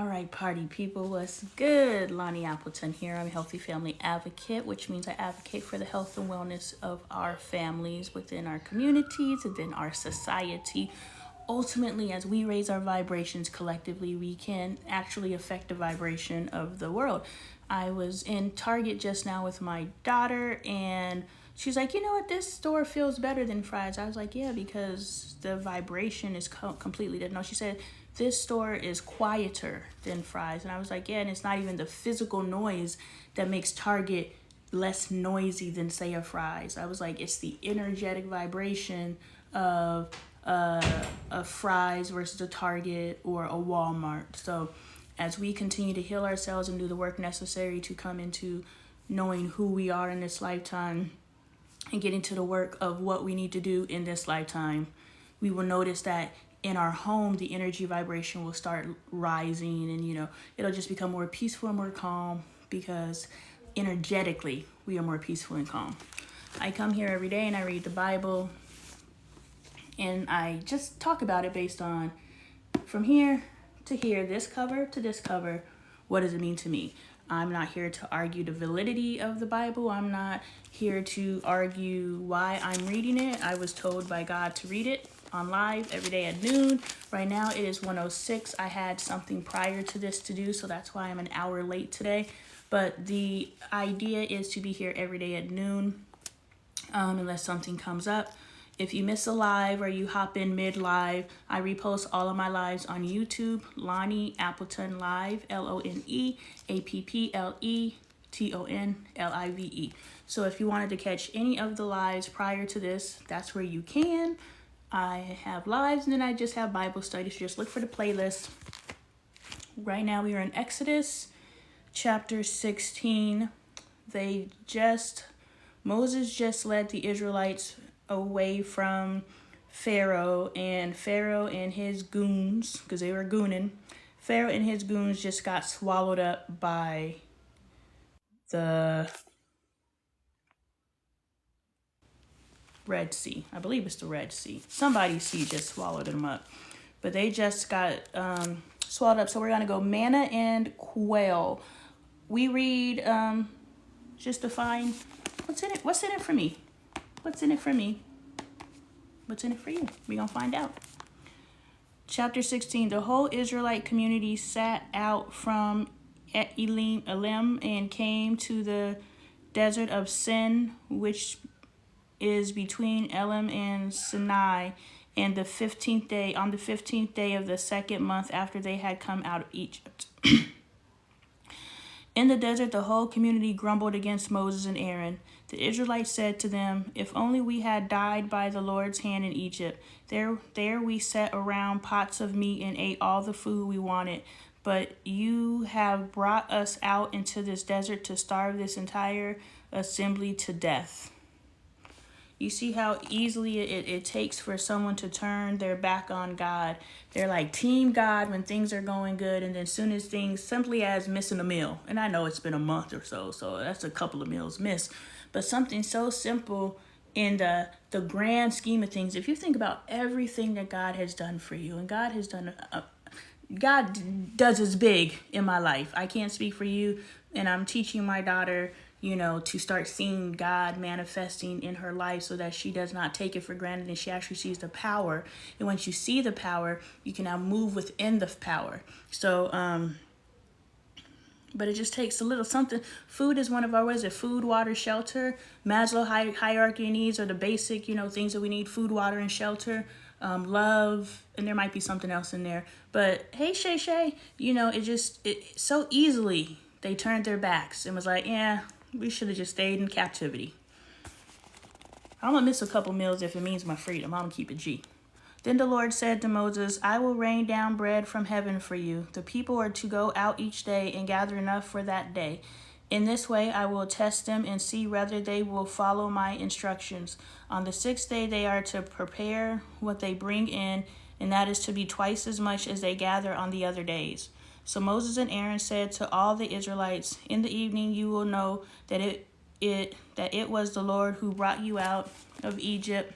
All right, party people, what's good? Lonnie Appleton here. I'm a healthy family advocate, which means I advocate for the health and wellness of our families within our communities, within our society. Ultimately, as we raise our vibrations collectively, we can actually affect the vibration of the world. I was in Target just now with my daughter, and she's like, you know what, this store feels better than Fry's. I was like, yeah, because the vibration is completely different. No, she said, this store is quieter than Fry's. And I was like, yeah, and it's not even the physical noise that makes Target less noisy than, say, a Fry's. I was like, it's the energetic vibration of a Fry's versus a Target or a Walmart. So as we continue to heal ourselves and do the work necessary to come into knowing who we are in this lifetime and get into the work of what we need to do in this lifetime, we will notice that in our home, the energy vibration will start rising, and it'll just become more peaceful and more calm, because energetically we are more peaceful and calm. I come here every day and I read the Bible, and I just talk about it based on from here to here, this cover to this cover, what does it mean to me? I'm not here to argue the validity of the Bible. I'm not here to argue why I'm reading it. I was told by God to read it on live every day at noon. Right now it is 1:06. I had something prior to this to do, so that's why I'm an hour late today. But the idea is to be here every day at noon, unless something comes up. If you miss a live or you hop in mid-live, I repost all of my lives on YouTube, Lonnie Appleton Live, LONEAPPLETONLIVE. So if you wanted to catch any of the lives prior to this, that's where you can. I have lives, and then I just have Bible studies. Just look for the playlist. Right now we are in Exodus chapter 16. Moses just led the Israelites away from Pharaoh and his goons, because they were gooning. Pharaoh and his goons just got swallowed up by the Red Sea. I believe it's the Red Sea. Somebody's sea just swallowed them up. But they just got swallowed up. So we're going to go manna and quail. We read just to find what's in it. What's in it for me? What's in it for me? What's in it for you? We're going to find out. Chapter 16. The whole Israelite community set out from Elim and came to the desert of Sin, which is between Elim and Sinai, and on the 15th day of the second month after they had come out of Egypt. In the desert, the whole community grumbled against Moses and Aaron. The Israelites said to them, "If only we had died by the Lord's hand in Egypt. There we sat around pots of meat and ate all the food we wanted. But you have brought us out into this desert to starve this entire assembly to death." You see how easily it takes for someone to turn their back on God. They're like team God when things are going good, and then as soon as things, simply as missing a meal. And I know it's been a month or so that's a couple of meals missed. But something so simple in the grand scheme of things, if you think about everything that God has done for you, and God has done, God does his big in my life. I can't speak for you, and I'm teaching my daughter to start seeing God manifesting in her life so that she does not take it for granted, and she actually sees the power. And once you see the power, you can now move within the power. So, but it just takes a little something. Food is one of our, food, water, shelter. Maslow hierarchy of needs are the basic, things that we need: food, water, and shelter. Love, and there might be something else in there. But hey, Shay, it so easily they turned their backs and was like, yeah, we should have just stayed in captivity. I'm going to miss a couple meals if it means my freedom. I'm going to keep it G. Then the Lord said to Moses, "I will rain down bread from heaven for you. The people are to go out each day and gather enough for that day. In this way, I will test them and see whether they will follow my instructions. On the 6th day, they are to prepare what they bring in, and that is to be twice as much as they gather on the other days." So Moses and Aaron said to all the Israelites, "In the evening you will know that it was the Lord who brought you out of Egypt.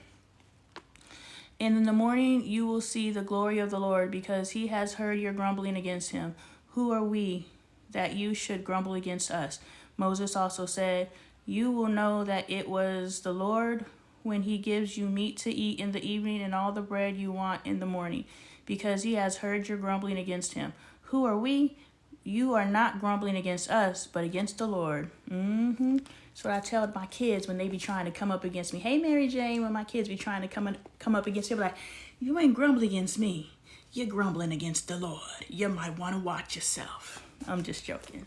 And in the morning you will see the glory of the Lord, because he has heard your grumbling against him. who are we that you should grumble against us? Moses also said, you will know that it was the Lord when he gives you meat to eat in the evening and all the bread you want in the morning, because he has heard your grumbling against him. Who are we? You are not grumbling against us, but against the Lord. That's what I tell my kids when they be trying to come up against me. Hey, Mary Jane, when my kids be trying to come up against me, like, you ain't grumbling against me. You're grumbling against the Lord. You might want to watch yourself. I'm just joking.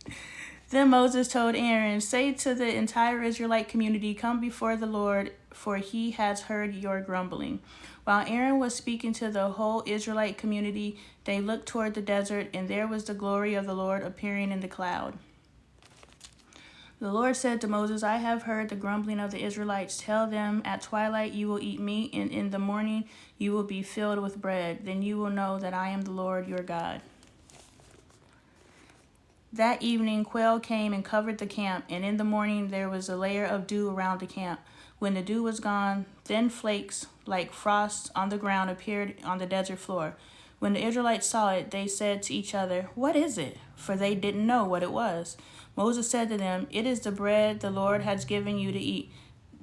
Then Moses told Aaron, say to the entire Israelite community, come before the Lord, for he has heard your grumbling. While Aaron was speaking to the whole Israelite community, they looked toward the desert, and there was the glory of the Lord appearing in the cloud. The Lord said to Moses, I have heard the grumbling of the Israelites. Tell them, at twilight you will eat meat, and in the morning you will be filled with bread. Then you will know that I am the Lord your God. That evening, quail came and covered the camp, and in the morning there was a layer of dew around the camp. When the dew was gone, thin flakes like frost on the ground appeared on the desert floor. When the Israelites saw it, they said to each other, what is it? For they didn't know what it was. Moses said to them, it is the bread the Lord has given you to eat.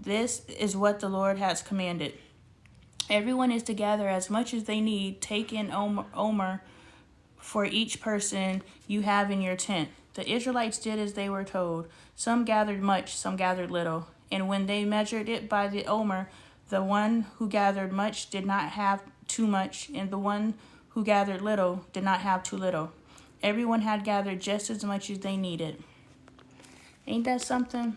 This is what the Lord has commanded. Everyone is to gather as much as they need. Take an omer for each person you have in your tent. The Israelites did as they were told. Some gathered much, some gathered little. And when they measured it by the omer, the one who gathered much did not have too much, and the one who gathered little did not have too little. Everyone had gathered just as much as they needed. Ain't that something?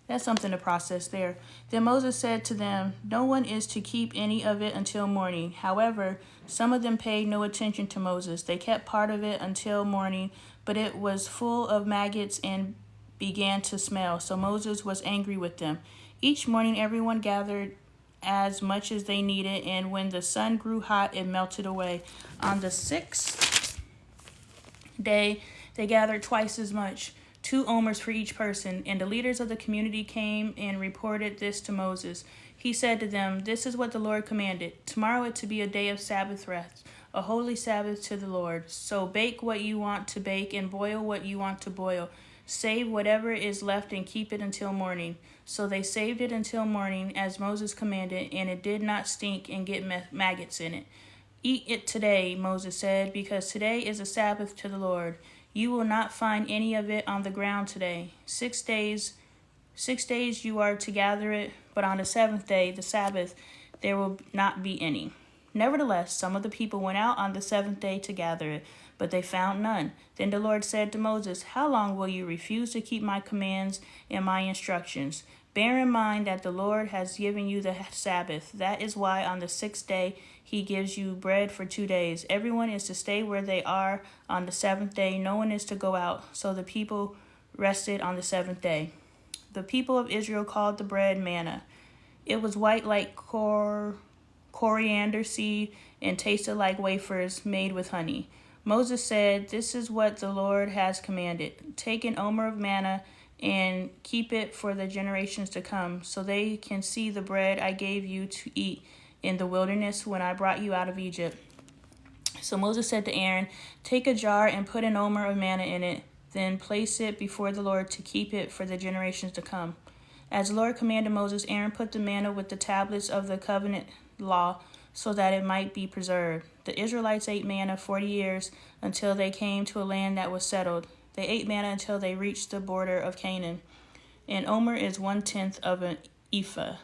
That's something to process there. Then Moses said to them, no one is to keep any of it until morning. However, some of them paid no attention to Moses. They kept part of it until morning, but it was full of maggots and began to smell. So Moses was angry with them. Each morning everyone gathered as much as they needed, and when the sun grew hot, it melted away. On the sixth day, they gathered twice as much, 2 omers for each person, and the leaders of the community came and reported this to Moses. He said to them, this is what the Lord commanded. Tomorrow is to be a day of Sabbath rest, a holy Sabbath to the Lord. So bake what you want to bake and boil what you want to boil. Save whatever is left and keep it until morning. So they saved it until morning, as Moses commanded, and it did not stink and get maggots in it. Eat it today, Moses said, because today is a Sabbath to the Lord. You will not find any of it on the ground today. 6 days you are to gather it, but on the 7th day, the Sabbath, there will not be any. Nevertheless, some of the people went out on the 7th day to gather it, but they found none. Then the Lord said to Moses, how long will you refuse to keep my commands and my instructions? Bear in mind that the Lord has given you the Sabbath. That is why on the 6th day he gives you bread for 2 days. Everyone is to stay where they are on the 7th day. No one is to go out. So the people rested on the 7th day. The people of Israel called the bread manna. It was white like coriander seed and tasted like wafers made with honey. Moses said, this is what the Lord has commanded. Take an omer of manna and keep it for the generations to come, so they can see the bread I gave you to eat in the wilderness when I brought you out of Egypt. So Moses said to Aaron, take a jar and put an omer of manna in it, then place it before the Lord to keep it for the generations to come. As the Lord commanded Moses, Aaron put the manna with the tablets of the covenant law so that it might be preserved. The Israelites ate manna 40 years until they came to a land that was settled. They ate manna until they reached the border of Canaan. An omer is 1/10 of an ephah.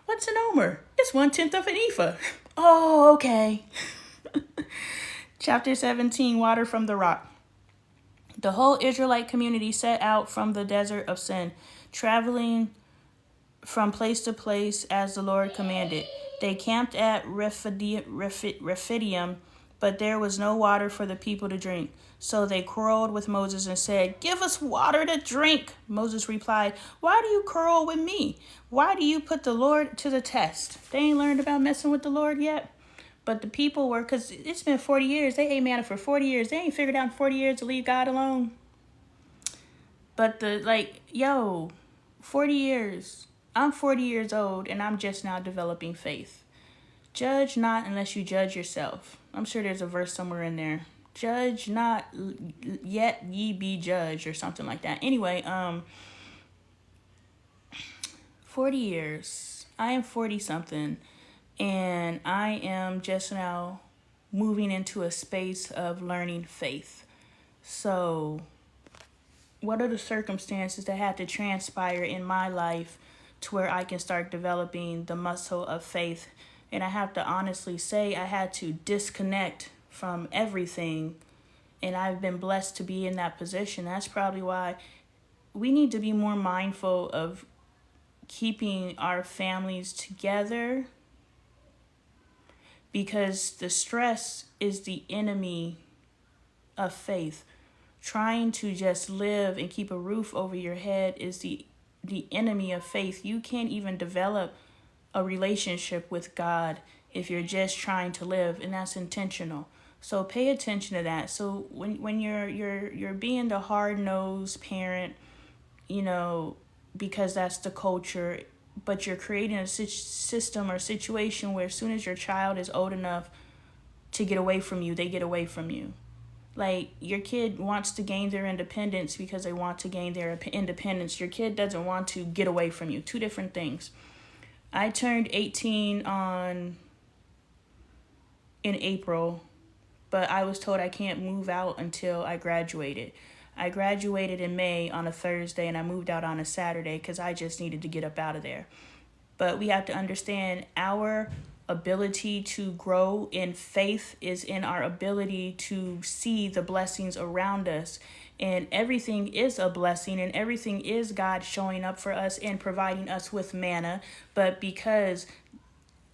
What's an omer? It's 1/10 of an ephah. Oh, okay. Chapter 17, Water from the Rock. The whole Israelite community set out from the desert of Sin, traveling from place to place as the Lord commanded. They camped at Rephidim, but there was no water for the people to drink. So they quarreled with Moses and said, give us water to drink. Moses replied, why do you quarrel with me? Why do you put the Lord to the test? They ain't learned about messing with the Lord yet. But the people were, because it's been 40 years. They ate manna for 40 years. They ain't figured out in 40 years to leave God alone. But 40 years. I'm 40 years old, and I'm just now developing faith. Judge not unless you judge yourself. I'm sure there's a verse somewhere in there. Judge not, yet ye be judged, or something like that. Anyway, 40 years. I am 40 something, and I am just now moving into a space of learning faith. So, what are the circumstances that had to transpire in my life to where I can start developing the muscle of faith? And I have to honestly say, I had to disconnect from everything, and I've been blessed to be in that position. That's probably why we need to be more mindful of keeping our families together, because the stress is the enemy of faith. Trying to just live and keep a roof over your head is the enemy of faith. You can't even develop a relationship with God if you're just trying to live, and that's intentional. So pay attention to that. So when you're being the hard-nosed parent, because that's the culture, but you're creating a system or situation where as soon as your child is old enough to get away from you, they get away from you. Like, your kid wants to gain their independence because they want to gain their independence. Your kid doesn't want to get away from you. Two different things. I turned 18 in April, but I was told I can't move out until I graduated. I graduated in May on a Thursday, and I moved out on a Saturday because I just needed to get up out of there. But we have to understand our ability to grow in faith is in our ability to see the blessings around us. And everything is a blessing, and everything is God showing up for us and providing us with manna. But because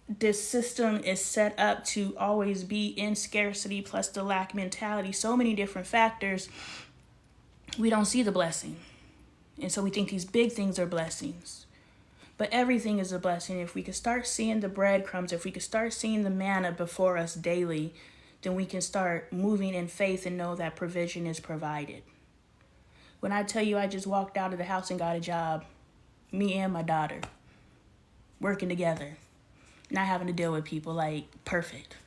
this system is set up to always be in scarcity plus the lack mentality, so many different factors, we don't see the blessing. And so we think these big things are blessings. But everything is a blessing. If we could start seeing the breadcrumbs, if we could start seeing the manna before us daily, then we can start moving in faith and know that provision is provided. When I tell you I just walked out of the house and got a job, me and my daughter, working together, not having to deal with people, like, perfect.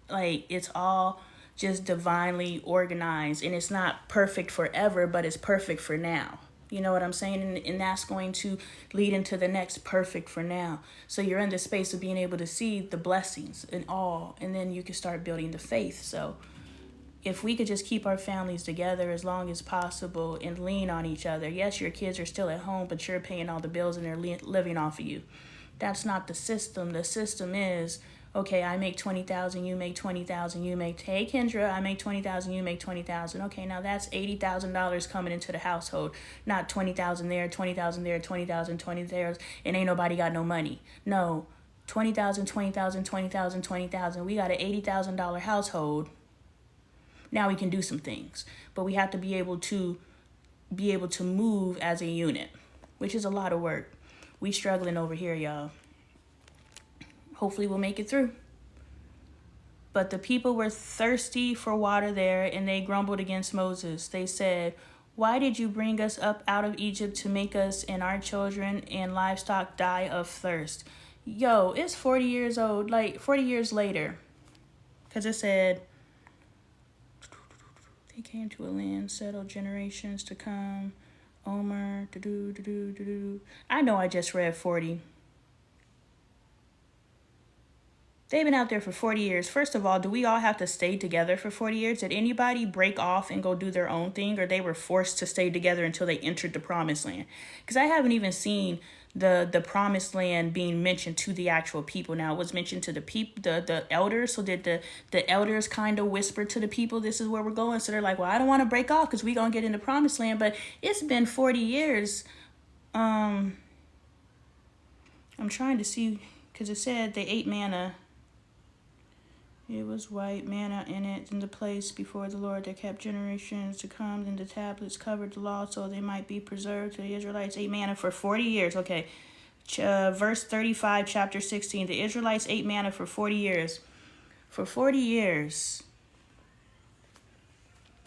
Like, it's all just divinely organized, and it's not perfect forever, but it's perfect for now. You know what I'm saying? And that's going to lead into the next perfect for now. So you're in the space of being able to see the blessings and all, and then you can start building the faith. So if we could just keep our families together as long as possible and lean on each other. Yes, your kids are still at home, but you're paying all the bills and they're living off of you. That's not the system. The system is, okay, I make 20,000, you make 20,000, hey Kendra, I make 20,000, you make 20,000. Okay, now that's $80,000 coming into the household. Not 20,000 there, 20,000 there, 20,000, 20 there, and ain't nobody got no money. No, 20,000, 20,000, 20,000, 20,000. We got an $80,000 household. Now we can do some things, but we have to be able to move as a unit, which is a lot of work. We struggling over here, y'all. Hopefully we'll make it through. But the people were thirsty for water there, and they grumbled against Moses. They said, "Why did you bring us up out of Egypt to make us and our children and livestock die of thirst?" Yo, it's 40 years old, like 40 years later. Because it said, they came to a land settled generations to come. Omer, I know I just read 40. They've been out there for 40 years. First of all, do we all have to stay together for 40 years? Did anybody break off and go do their own thing, or they were forced to stay together until they entered the promised land? Because I haven't even seen the promised land being mentioned to the actual people. Now, it was mentioned to the elders. So did the elders kind of whisper to the people, this is where we're going? So they're like, well, I don't want to break off because we're going to get in the promised land. But it's been 40 years. I'm trying to see, because it said they ate manna. It was white manna in it in the place before the Lord that kept generations to come. Then the tablets covered the law so they might be preserved. To the Israelites ate manna for 40 years. Okay, verse 35, chapter 16. The Israelites ate manna for 40 years. For 40 years.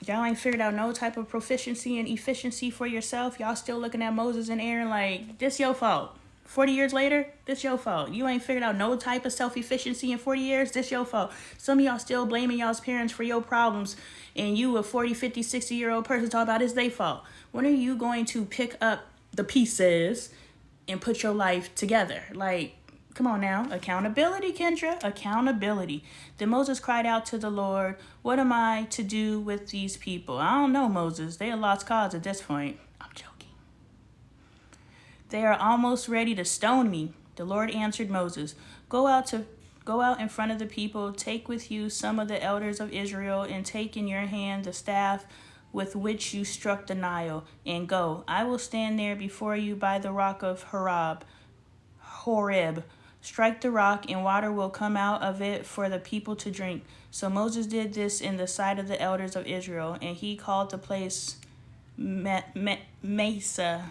Y'all ain't figured out no type of proficiency and efficiency for yourself. Y'all still looking at Moses and Aaron like, this your fault. 40 years later, this your fault. You ain't figured out no type of self-efficiency in 40 years, this your fault. Some of y'all still blaming y'all's parents for your problems, and you, a 40, 50, 60-year-old person, talk about it's their fault. When are you going to pick up the pieces and put your life together? Like, come on now. Accountability, Kendra. Accountability. Then Moses cried out to the Lord, what am I to do with these people? I don't know, Moses. They are lost cause at this point. I'm joking. They are almost ready to stone me. The Lord answered Moses, Go out in front of the people, take with you some of the elders of Israel, and take in your hand the staff with which you struck the Nile, and go. I will stand there before you by the rock of Horeb. Strike the rock, and water will come out of it for the people to drink. So Moses did this in the sight of the elders of Israel, and he called the place Mesa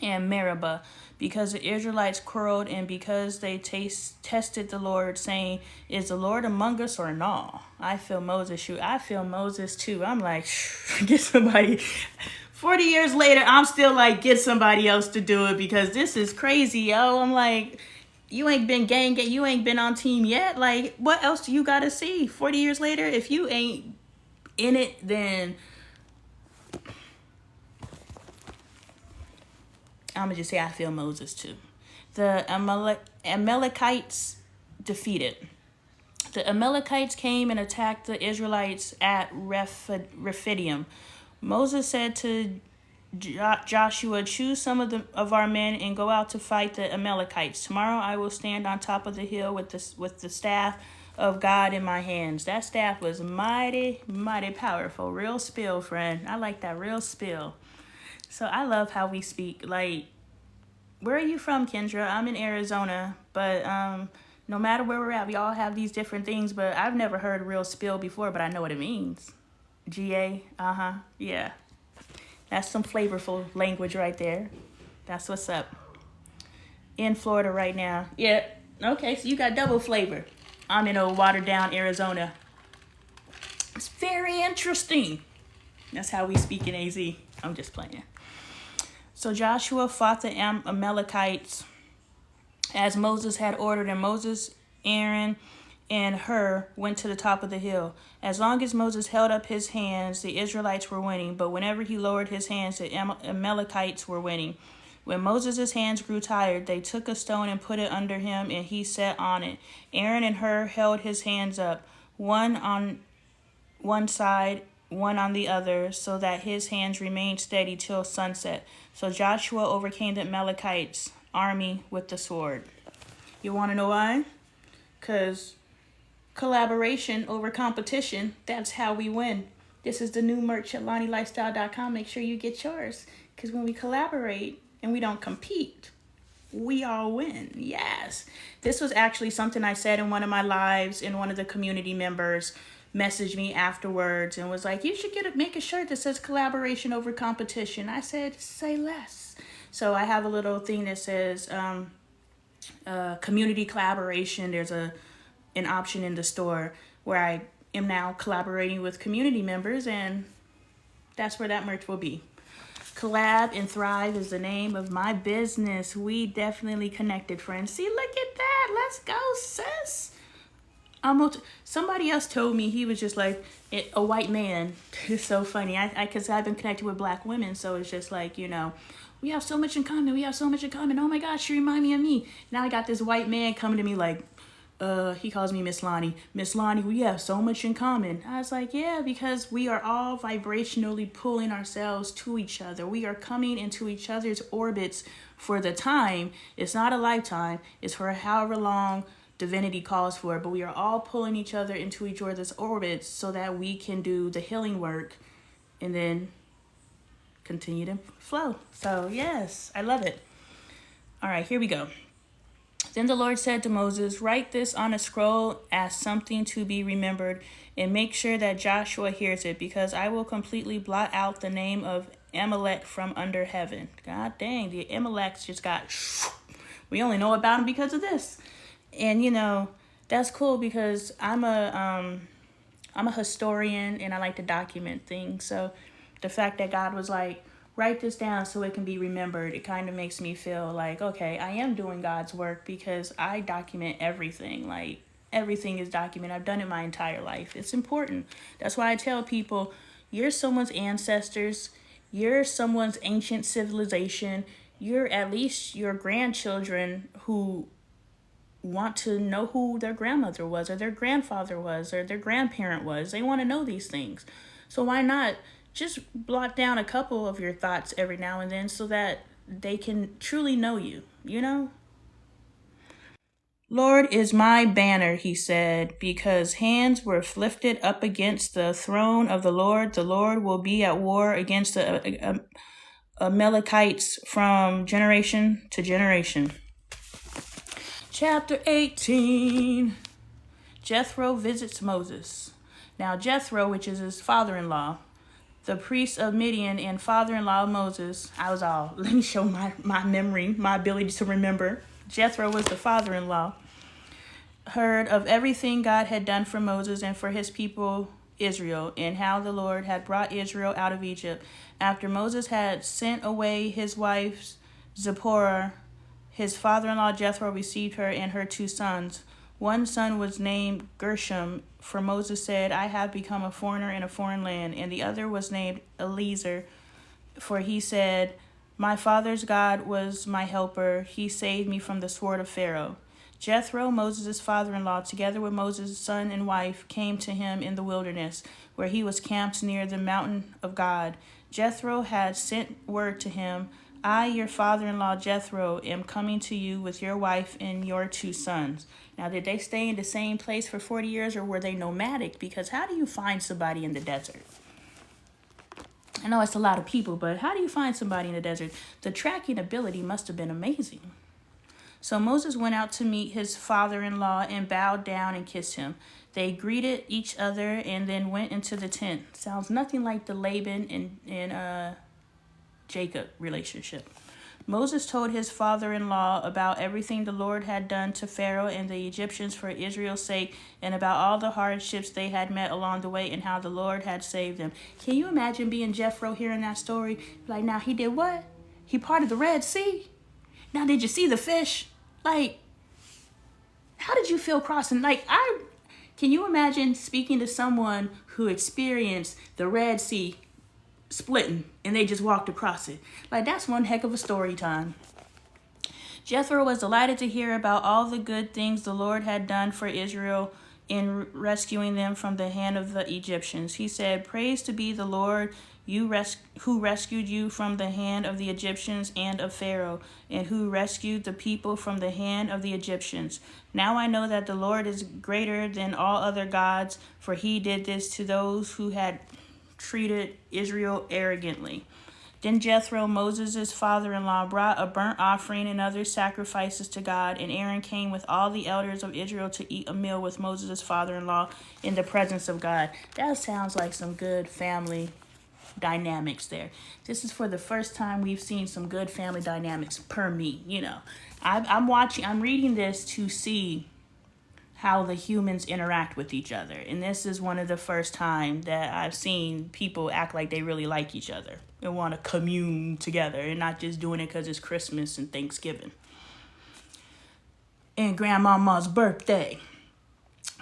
and Meribah, because the Israelites quarreled and because they tested the Lord, saying, is the Lord among us or no? I feel Moses shoot. I feel Moses too. I'm like, get somebody. 40 years later, I'm still like, get somebody else to do it, because this is crazy, yo. I'm like, you ain't been you ain't been on team yet. Like, what else do you got to see? 40 years later, if you ain't in it, then I'm going to just say I feel Moses too. The Amalekites defeated. The Amalekites came and attacked the Israelites at Rephidim. Moses said to Joshua, choose some of our men and go out to fight the Amalekites. Tomorrow I will stand on top of the hill with the staff of God in my hands. That staff was mighty, mighty powerful. Real spill, friend. I like that, real spill. So I love how we speak. Like, where are you from, Kendra? I'm in Arizona, but no matter where we're at, we all have these different things, but I've never heard real spill before, but I know what it means. GA, yeah. That's some flavorful language right there. That's what's up. In Florida right now. Yeah, okay, so you got double flavor. I'm in old watered down Arizona. It's very interesting. That's how we speak in AZ. I'm just playing. So Joshua fought the Amalekites as Moses had ordered, and Moses, Aaron, and Hur went to the top of the hill. As long as Moses held up his hands, the Israelites were winning, but whenever he lowered his hands, the Amalekites were winning. When Moses' hands grew tired, they took a stone and put it under him, and he sat on it. Aaron and Hur held his hands up, one on one side, one on the other, so that his hands remained steady till sunset. So Joshua overcame the Amalekites' army with the sword. You want to know why? Because collaboration over competition, that's how we win. This is the new merch at LonnieLifestyle.com. Make sure you get yours. Because when we collaborate and we don't compete, we all win. Yes. This was actually something I said in one of my lives, and one of the community members messaged me afterwards and was like, you should make a shirt that says collaboration over competition. I said, say less. So I have a little thing that says community collaboration. There's an option in the store where I am now collaborating with community members, and that's where that merch will be. Collab and Thrive is the name of my business. We definitely connected, friends. See, look at that. Let's go, sis. Somebody else told me, he was just like, a white man. It's so funny. Because I've been connected with black women, so it's just like, we have so much in common. We have so much in common. Oh my gosh, you remind me of me. Now I got this white man coming to me like, he calls me Miss Lonnie. Miss Lonnie, we have so much in common. I was like, yeah, because we are all vibrationally pulling ourselves to each other. We are coming into each other's orbits for the time. It's not a lifetime. It's for however long divinity calls for it, but we are all pulling each other into each other's orbits so that we can do the healing work and then continue to flow. So yes, I love it. All right, here we go. Then the Lord said to Moses, write this on a scroll as something to be remembered, and make sure that Joshua hears it, because I will completely blot out the name of Amalek from under heaven. God dang, the Amaleks just got, we only know about them because of this. And that's cool, because I'm a historian and I like to document things. So the fact that God was like, write this down so it can be remembered. It kind of makes me feel like, okay, I am doing God's work because I document everything. Like, everything is documented. I've done it my entire life. It's important. That's why I tell people, you're someone's ancestors. You're someone's ancient civilization. You're at least your grandchildren who want to know who their grandmother was or their grandfather was or their grandparent was. They want to know these things. So why not just blot down a couple of your thoughts every now and then so that they can truly know you, you know? Lord is my banner, he said, because hands were lifted up against the throne of the Lord. The Lord will be at war against the Amalekites from generation to generation. Chapter 18. Jethro visits Moses. Now Jethro, which is his father-in-law, the priest of Midian and father-in-law of Moses, let me show my memory, my ability to remember. Jethro was the father-in-law, heard of everything God had done for Moses and for his people Israel, and how the Lord had brought Israel out of Egypt. After Moses had sent away his wife Zipporah, his father-in-law Jethro received her and her 2 sons. One son was named Gershom, for Moses said, I have become a foreigner in a foreign land. And the other was named Eliezer, for he said, my father's God was my helper. He saved me from the sword of Pharaoh. Jethro, Moses' father-in-law, together with Moses' son and wife, came to him in the wilderness, where he was camped near the mountain of God. Jethro had sent word to him, I, your father-in-law Jethro, am coming to you with your wife and your 2 sons. Now, did they stay in the same place for 40 years or were they nomadic? Because how do you find somebody in the desert? I know it's a lot of people, but how do you find somebody in the desert? The tracking ability must have been amazing. So Moses went out to meet his father-in-law and bowed down and kissed him. They greeted each other and then went into the tent. Sounds nothing like the Laban and Jacob relationship. Moses told his father-in-law about everything the Lord had done to Pharaoh and the Egyptians for Israel's sake, and about all the hardships they had met along the way and how the Lord had saved them. Can you imagine being Jethro hearing that story? Like, now he did what? He parted the Red Sea? Now did you see the fish? Like, how did you feel crossing? Can you imagine speaking to someone who experienced the Red Sea splitting and they just walked across it? Like, that's one heck of a story time. Jethro was delighted to hear about all the good things the Lord had done for Israel in rescuing them from the hand of the Egyptians. He said, praise to be the Lord who rescued you from the hand of the Egyptians and of Pharaoh, and who rescued the people from the hand of the Egyptians. Now I know that the Lord is greater than all other gods, for he did this to those who had treated Israel arrogantly. Then Jethro, Moses' father-in-law, brought a burnt offering and other sacrifices to God, and Aaron came with all the elders of Israel to eat a meal with Moses' father-in-law in the presence of God. That sounds like some good family dynamics there. This is for the first time we've seen some good family dynamics per me. You know, I'm reading this to see how the humans interact with each other. And this is one of the first time that I've seen people act like they really like each other and want to commune together and not just doing it because it's Christmas and Thanksgiving and Grandmama's birthday.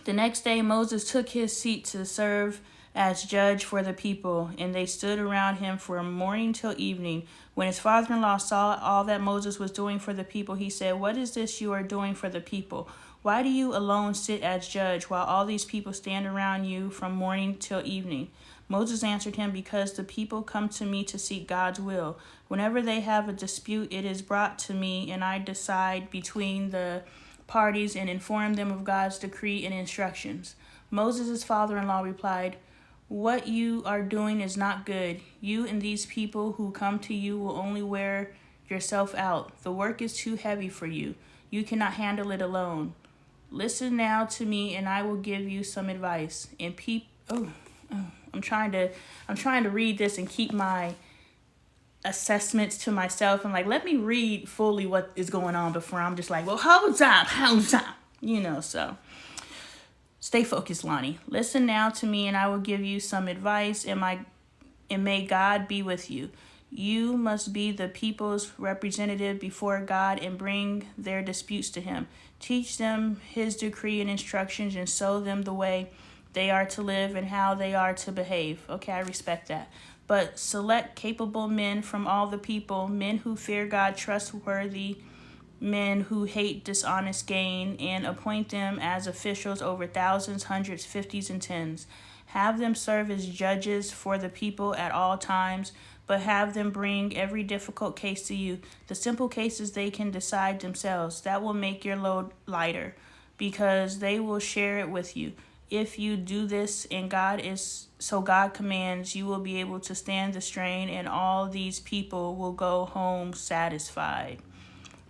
The next day, Moses took his seat to serve as judge for the people, and they stood around him from morning till evening. When his father-in-law saw all that Moses was doing for the people, he said, what is this you are doing for the people? Why do you alone sit as judge while all these people stand around you from morning till evening? Moses answered him, because the people come to me to seek God's will. Whenever they have a dispute, it is brought to me, and I decide between the parties and inform them of God's decree and instructions. Moses' father-in-law replied, what you are doing is not good. You and these people who come to you will only wear yourself out. The work is too heavy for you. You cannot handle it alone. Listen now to me, and I will give you some advice. And I'm trying to read this and keep my assessments to myself. And let me read fully what is going on before I'm just like, well, hold up. So stay focused, Lonnie. Listen now to me, and I will give you some advice, and may God be with you. You must be the people's representative before God and bring their disputes to him. Teach them his decree and instructions and show them the way they are to live and how they are to behave. Okay, I respect that. But select capable men from all the people, men who fear God, trustworthy, men who hate dishonest gain, and appoint them as officials over thousands, hundreds, fifties, and tens. Have them serve as judges for the people at all times, but have them bring every difficult case to you. The simple cases they can decide themselves. That will make your load lighter, because they will share it with you. If you do this and God commands, you will be able to stand the strain, and all these people will go home satisfied.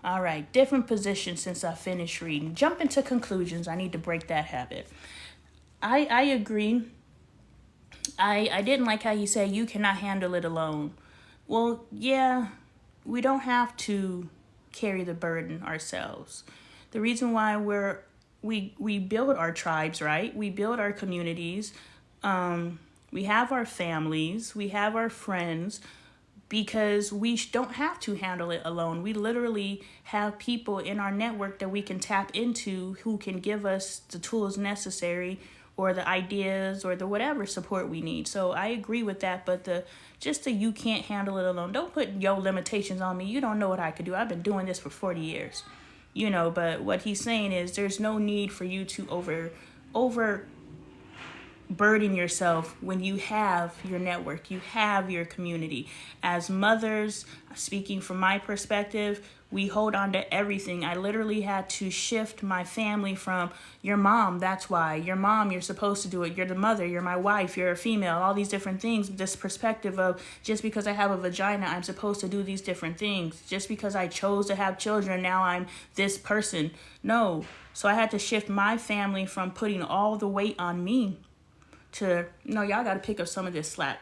All right, different positions since I finished reading. Jump into conclusions. I need to break that habit. I agree. I didn't like how you said you cannot handle it alone. Well, yeah, we don't have to carry the burden ourselves. The reason why we build our tribes, right? We build our communities. We have our families. We have our friends, because we don't have to handle it alone. We literally have people in our network that we can tap into who can give us the tools necessary, or the ideas, or the whatever support we need. So I agree with that, but you can't handle it alone. Don't put your limitations on me. You don't know what I could do. I've been doing this for 40 years. But what he's saying is there's no need for you to overburden yourself when you have your network, you have your community. As mothers, speaking from my perspective, we hold on to everything. I literally had to shift my family from your mom, that's why. Your mom, you're supposed to do it. You're the mother, you're my wife, you're a female, all these different things. This perspective of just because I have a vagina, I'm supposed to do these different things. Just because I chose to have children, now I'm this person. No. So I had to shift my family from putting all the weight on me to, no, y'all got to pick up some of this slack.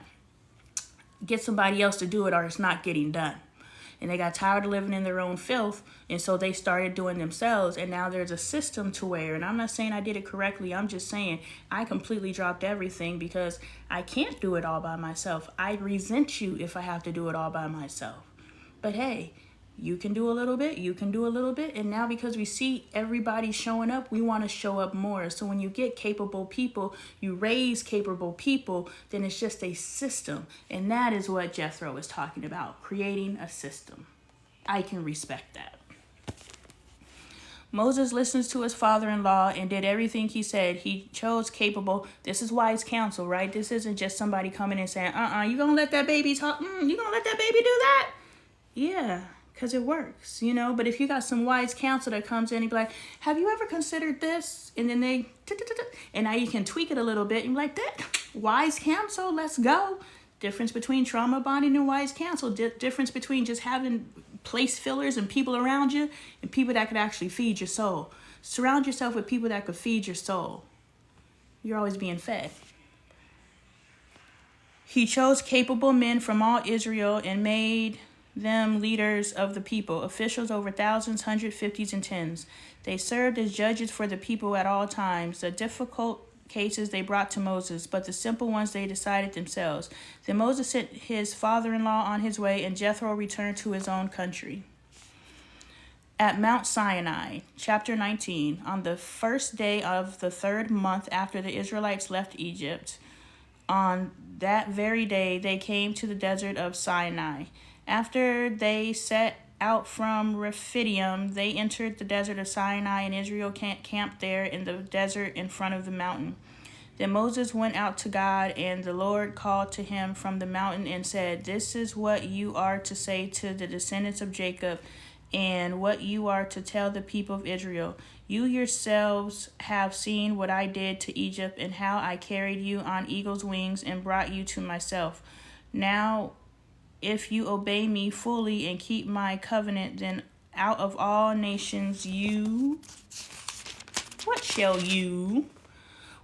Get somebody else to do it, or it's not getting done. And they got tired of living in their own filth, and so they started doing themselves. And now there's a system to where, and I'm not saying I did it correctly, I'm just saying I completely dropped everything because I can't do it all by myself. I resent you if I have to do it all by myself. But hey, you can do a little bit, you can do a little bit. And now because we see everybody showing up, we want to show up more. So when you get capable people, you raise capable people, then it's just a system. And that is what Jethro is talking about, creating a system. I can respect that. Moses listens to his father-in-law and did everything he said. He chose capable. This is wise counsel, right? This isn't just somebody coming and saying, you gonna let that baby talk? You gonna let that baby do that? Yeah. Because it works, But if you got some wise counsel that comes in and be like, have you ever considered this? And then and now you can tweak it a little bit. And be like, that wise counsel, let's go. Difference between trauma bonding and wise counsel. Difference between just having place fillers and people around you and people that could actually feed your soul. Surround yourself with people that could feed your soul. You're always being fed. He chose capable men from all Israel and made them leaders of the people, officials over thousands, hundreds, fifties, and tens. They served as judges for the people at all times. The difficult cases they brought to Moses, but the simple ones they decided themselves. Then Moses sent his father-in-law on his way, and Jethro returned to his own country. At Mount Sinai, chapter 19, on the first day of the 3rd month after the Israelites left Egypt, on that very day they came to the desert of Sinai. After they set out from Rephidim, they entered the desert of Sinai, and Israel camped there in the desert in front of the mountain. Then Moses went out to God, and the Lord called to him from the mountain and said, "This is what you are to say to the descendants of Jacob, and what you are to tell the people of Israel. You yourselves have seen what I did to Egypt, and how I carried you on eagle's wings and brought you to myself. Now, if you obey me fully and keep my covenant, then out of all nations you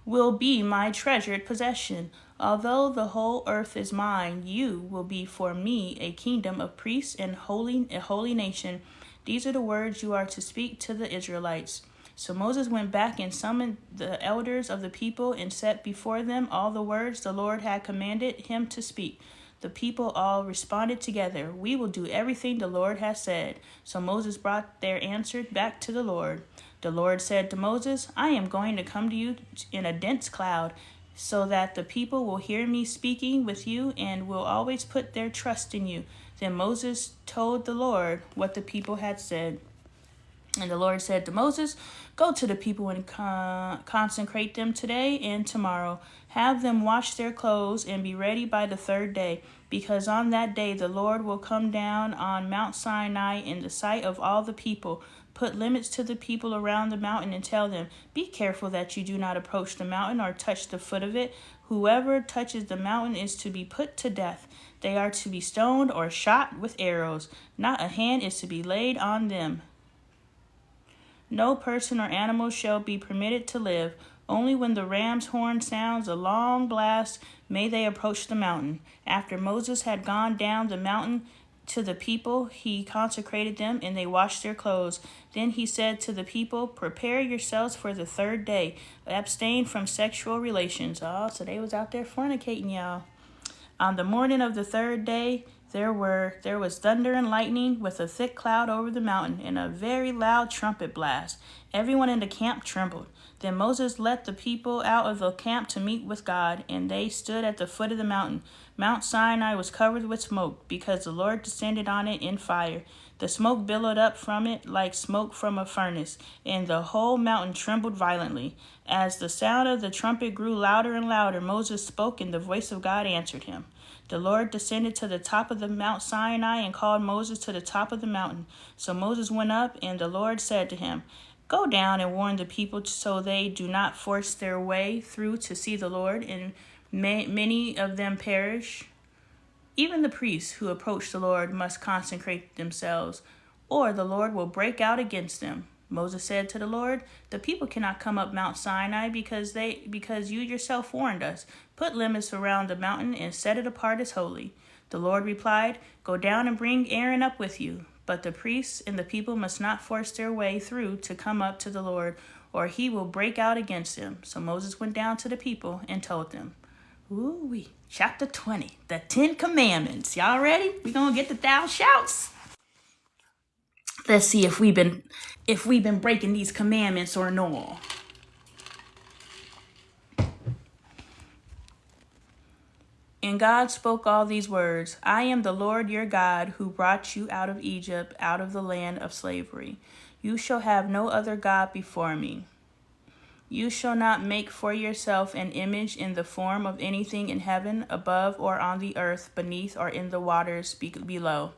will be my treasured possession. Although the whole earth is mine, you will be for me a kingdom of priests and a holy nation. These are the words you are to speak to the Israelites." So Moses went back and summoned the elders of the people and set before them all the words the Lord had commanded him to speak. The people all responded together, "We will do everything the Lord has said." So Moses brought their answer back to the Lord. The Lord said to Moses, "I am going to come to you in a dense cloud, so that the people will hear me speaking with you and will always put their trust in you." Then Moses told the Lord what the people had said. And the Lord said to Moses, "Go to the people and consecrate them today and tomorrow. Have them wash their clothes and be ready by the third day, because on that day the Lord will come down on Mount Sinai in the sight of all the people. Put limits to the people around the mountain and tell them, 'Be careful that you do not approach the mountain or touch the foot of it. Whoever touches the mountain is to be put to death. They are to be stoned or shot with arrows. Not a hand is to be laid on them. No person or animal shall be permitted to live. Only when the ram's horn sounds a long blast may they approach the mountain.' After Moses had gone down the mountain to the people, he consecrated them, and they washed their clothes. Then he said to the people, 'Prepare yourselves for the third day. Abstain from sexual relations.'" Oh, so they was out there fornicating, y'all. "On the morning of the third day, there was thunder and lightning with a thick cloud over the mountain and a very loud trumpet blast. Everyone in the camp trembled. Then Moses led the people out of the camp to meet with God, and they stood at the foot of the mountain. Mount Sinai was covered with smoke, because the Lord descended on it in fire. The smoke billowed up from it like smoke from a furnace, and the whole mountain trembled violently. As the sound of the trumpet grew louder and louder, Moses spoke, and the voice of God answered him. The Lord descended to the top of the Mount Sinai and called Moses to the top of the mountain. So Moses went up, and the Lord said to him, "Go down and warn the people so they do not force their way through to see the Lord, and many of them perish. Even the priests who approach the Lord must consecrate themselves, or the Lord will break out against them." Moses said to the Lord, "The people cannot come up Mount Sinai because you yourself warned us. Put limits around the mountain and set it apart as holy." The Lord replied, "Go down and bring Aaron up with you. But the priests and the people must not force their way through to come up to the Lord, or he will break out against them." So Moses went down to the people and told them. Ooh-wee. Chapter 20, the 10 Commandments. Y'all ready? We're going to get the thou shouts. Let's see if we've been breaking these commandments or no. And God spoke all these words, "I am the Lord your God, who brought you out of Egypt, out of the land of slavery. You shall have no other God before me. You shall not make for yourself an image in the form of anything in heaven, above, or on the earth, beneath, or in the waters below.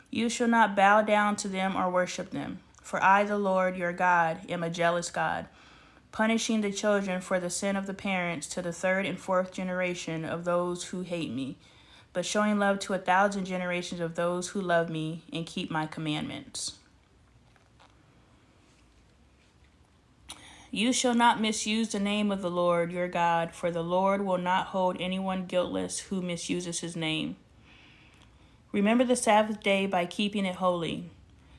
You shall not bow down to them or worship them. For I, the Lord your God, am a jealous God, punishing the children for the sin of the parents to the third and fourth generation of those who hate me, but showing love to 1,000 generations of those who love me and keep my commandments. You shall not misuse the name of the Lord your God, for the Lord will not hold anyone guiltless who misuses his name. Remember the Sabbath day by keeping it holy.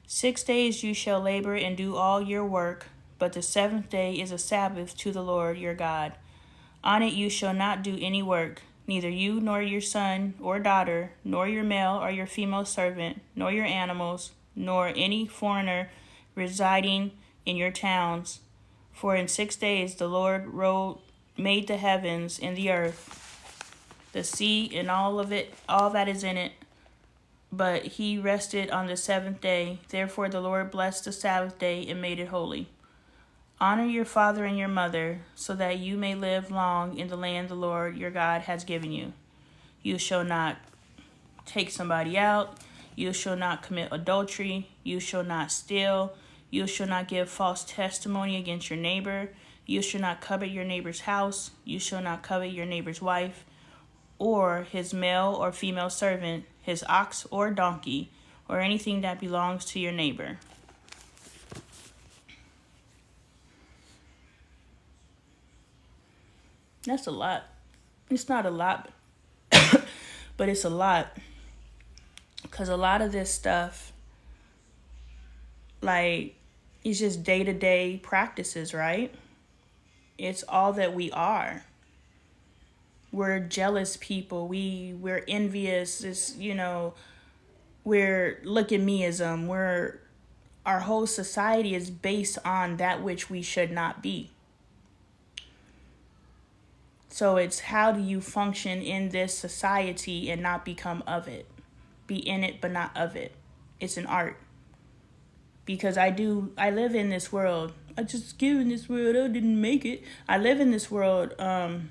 6 days you shall labor and do all your work, but the seventh day is a Sabbath to the Lord your God. On it you shall not do any work, neither you nor your son or daughter, nor your male or your female servant, nor your animals, nor any foreigner residing in your towns. For in 6 days the Lord made the heavens and the earth, the sea and all that is in it. But he rested on the seventh day. Therefore the Lord blessed the Sabbath day and made it holy. Honor your father and your mother, so that you may live long in the land the Lord your God has given you. You shall not take somebody out. You shall not commit adultery. You shall not steal. You shall not give false testimony against your neighbor. You shall not covet your neighbor's house. You shall not covet your neighbor's wife, or his male or female servant, his ox or donkey, or anything that belongs to your neighbor. That's a lot. It's not a lot, but it's a lot. Because a lot of this stuff, like, it's just day-to-day practices, right? It's all that we are. We're jealous people. We're envious. It's, we're look at meism. Our whole society is based on that which we should not be. So it's how do you function in this society and not become of it? Be in it, but not of it. It's an art. Because I live in this world. I just give in this world. I didn't make it. I live in this world. And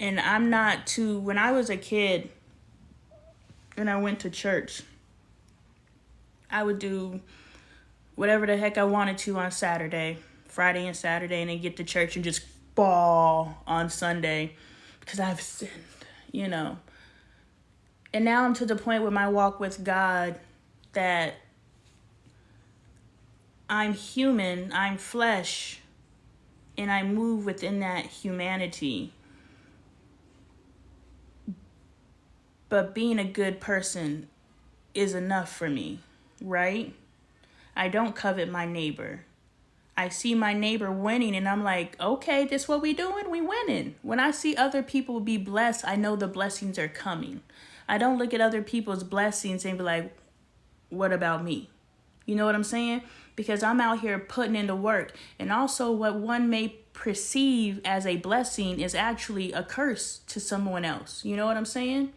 I'm not too, when I was a kid and I went to church, I would do whatever the heck I wanted to on Saturday, Friday and Saturday, and then get to church and just bawl on Sunday because I've sinned, And now I'm to the point with my walk with God that I'm human, I'm flesh, and I move within that humanity. But being a good person is enough for me, right? I don't covet my neighbor. I see my neighbor winning and I'm like, okay, this what we doing? We winning. When I see other people be blessed, I know the blessings are coming. I don't look at other people's blessings and be like, what about me? You know what I'm saying? Because I'm out here putting in the work. And also what one may perceive as a blessing is actually a curse to someone else. You know what I'm saying?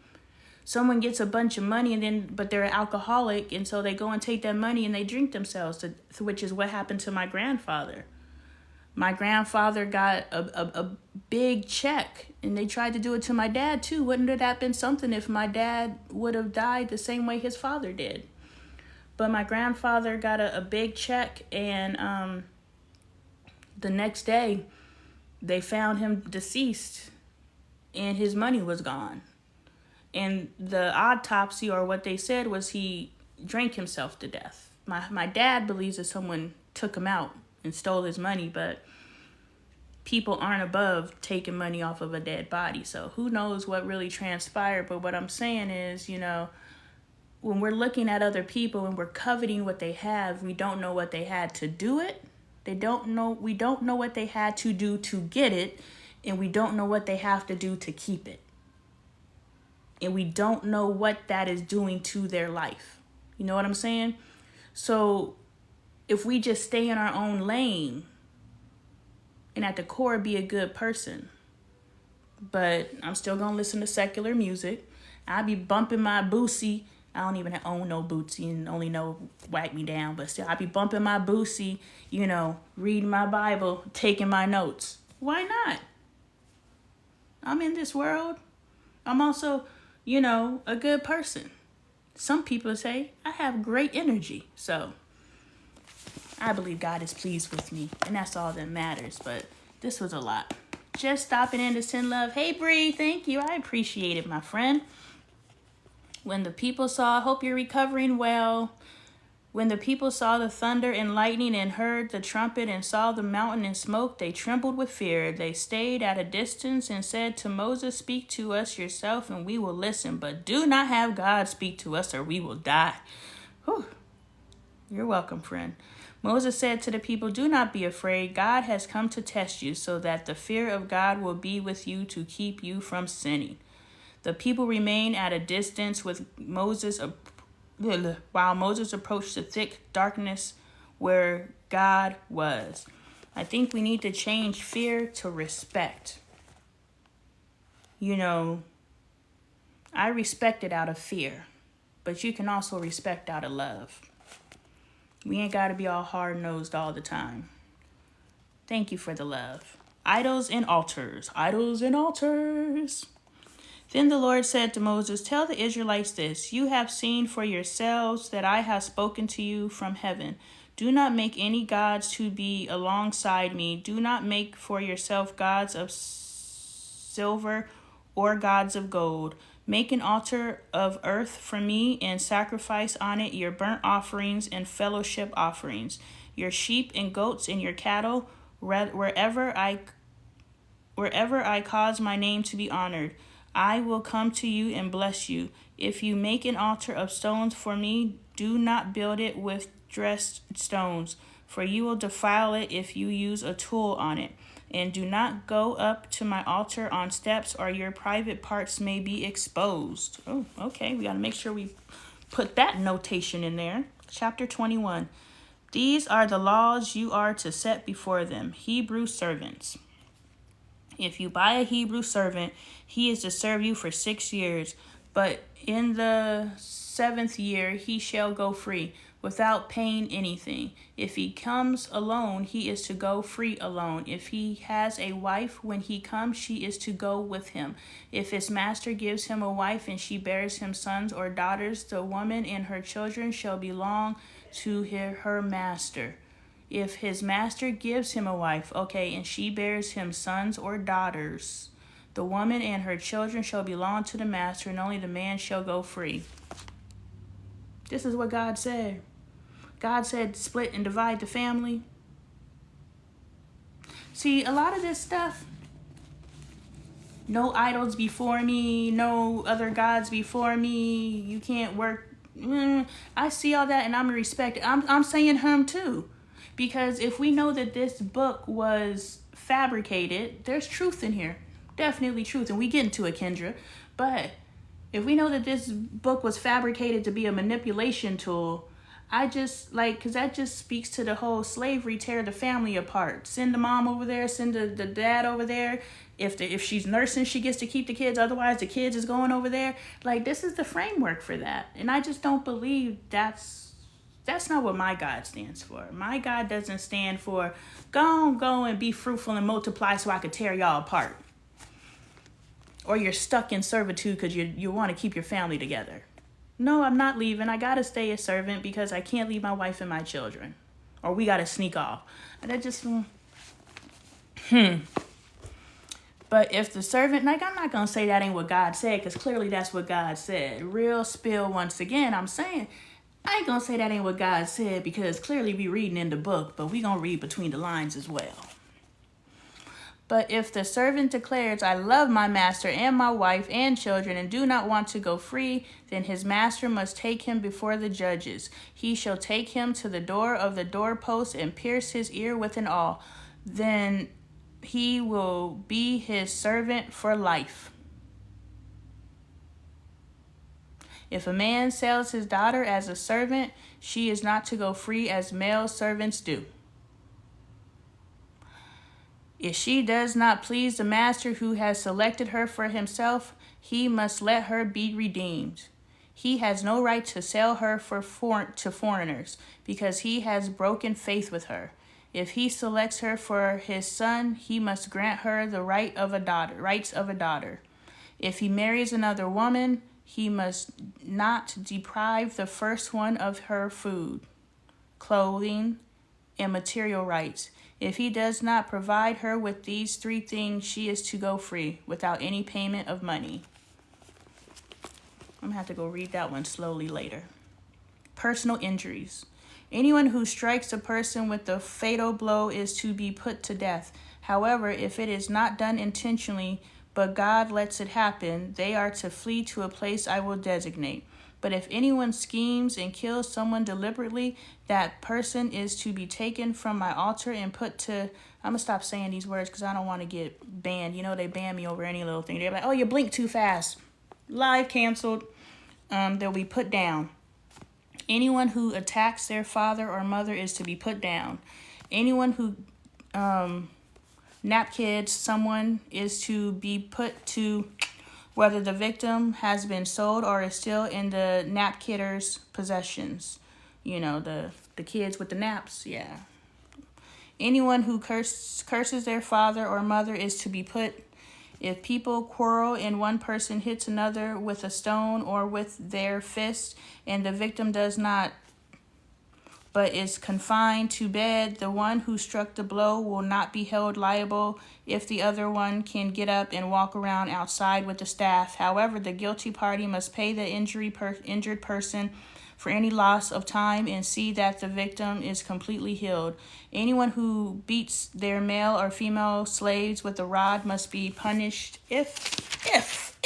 Someone gets a bunch of money but they're an alcoholic, and so they go and take that money and they drink themselves, which is what happened to my grandfather. My grandfather got a big check, and they tried to do it to my dad too. Wouldn't it have been something if my dad would have died the same way his father did? But my grandfather got a big check, and the next day they found him deceased, and his money was gone. And the autopsy, or what they said, was he drank himself to death. My dad believes that someone took him out and stole his money, but people aren't above taking money off of a dead body. So who knows what really transpired. But what I'm saying is, when we're looking at other people and we're coveting what they have, we don't know what they had to do it. We don't know what they had to do to get it, and we don't know what they have to do to keep it. And we don't know what that is doing to their life. You know what I'm saying? So if we just stay in our own lane and at the core be a good person, but I'm still going to listen to secular music. I be bumping my Boosie. I don't even own no Bootsy and only know Whack Me Down, but still I be bumping my Boosie, reading my Bible, taking my notes. Why not? I'm in this world. I'm also, a good person. Some people say I have great energy. So I believe God is pleased with me, and that's all that matters. But this was a lot. Just stopping in to send love. Hey, Bree, thank you. I appreciate it, my friend. When the people saw, hope you're recovering well. When the people saw the thunder and lightning and heard the trumpet and saw the mountain in smoke, they trembled with fear. They stayed at a distance and said to Moses, speak to us yourself and we will listen, but do not have God speak to us or we will die. Whew. You're welcome, friend. Moses said to the people, do not be afraid. God has come to test you so that the fear of God will be with you to keep you from sinning. The people remained at a distance with Moses while Moses approached the thick darkness where God was. I think we need to change fear to respect. I respect it out of fear, but you can also respect out of love. We ain't got to be all hard-nosed all the time. Thank you for the love. Idols and altars. Idols and altars. Then the Lord said to Moses, tell the Israelites this, you have seen for yourselves that I have spoken to you from heaven. Do not make any gods to be alongside me. Do not make for yourself gods of silver or gods of gold. Make an altar of earth for me and sacrifice on it your burnt offerings and fellowship offerings, your sheep and goats and your cattle, wherever I cause my name to be honored. I will come to you and bless you. If you make an altar of stones for me, do not build it with dressed stones, for you will defile it if you use a tool on it. And do not go up to my altar on steps, or your private parts may be exposed. Oh, okay. We got to make sure we put that notation in there. Chapter 21. These are the laws you are to set before them. Hebrew servants. If you buy a Hebrew servant, he is to serve you for 6 years. But in the 7th year, he shall go free, without paying anything. If he comes alone, he is to go free alone. If he has a wife, when he comes, she is to go with him. If his master gives him a wife and she bears him sons or daughters, the woman and her children shall belong to her master. If his master gives him a wife, and she bears him sons or daughters, the woman and her children shall belong to the master, and only the man shall go free. This is what God said. God said split and divide the family. See, a lot of this stuff, no idols before me, no other gods before me, you can't work. I see all that and I'm respect it. I'm saying him too. Because if we know that this book was fabricated, there's truth in here. Definitely truth. And we get into it, Kendra. But if we know that this book was fabricated to be a manipulation tool, I just because that just speaks to the whole slavery, tear the family apart. Send the mom over there, send the dad over there. If she's nursing, she gets to keep the kids. Otherwise, the kids is going over there. This is the framework for that. And I just don't believe that's not what my God stands for. My God doesn't stand for go and be fruitful and multiply so I could tear y'all apart. Or you're stuck in servitude because you want to keep your family together. No, I'm not leaving. I got to stay a servant because I can't leave my wife and my children. Or we got to sneak off. And that just... But if the servant... I'm not going to say that ain't what God said, because clearly that's what God said. Real spill once again. I'm saying... I ain't going to say that ain't what God said, because clearly we reading in the book, but we going to read between the lines as well. But if the servant declares, I love my master and my wife and children and do not want to go free, then his master must take him before the judges. He shall take him to the door of the doorpost and pierce his ear with an awl. Then he will be his servant for life. If a man sells his daughter as a servant, she is not to go free as male servants do. If she does not please the master who has selected her for himself, he must let her be redeemed. He has no right to sell her to foreigners, because he has broken faith with her. If he selects her for his son, he must grant her the rights of a daughter. If he marries another woman, he must not deprive the first one of her food, clothing, and material rights. If he does not provide her with these 3 things, she is to go free without any payment of money. I'm going to have to go read that one slowly later. Personal injuries. Anyone who strikes a person with a fatal blow is to be put to death. However, if it is not done intentionally, but God lets it happen, they are to flee to a place I will designate. But if anyone schemes and kills someone deliberately, that person is to be taken from my altar and put to... I'm going to stop saying these words because I don't want to get banned. They ban me over any little thing. They're like, oh, you blinked too fast. Live canceled. They'll be put down. Anyone who attacks their father or mother is to be put down. Anyone who nap kids someone is to be put to... whether the victim has been sold or is still in the nap kidder's possessions. The kids with the naps, yeah. Anyone who curses their father or mother is to be put. If people quarrel and one person hits another with a stone or with their fist, and the victim does not, but is confined to bed, the one who struck the blow will not be held liable if the other one can get up and walk around outside with the staff. However, the guilty party must pay the injured person for any loss of time and see that the victim is completely healed. Anyone who beats their male or female slaves with a rod must be punished if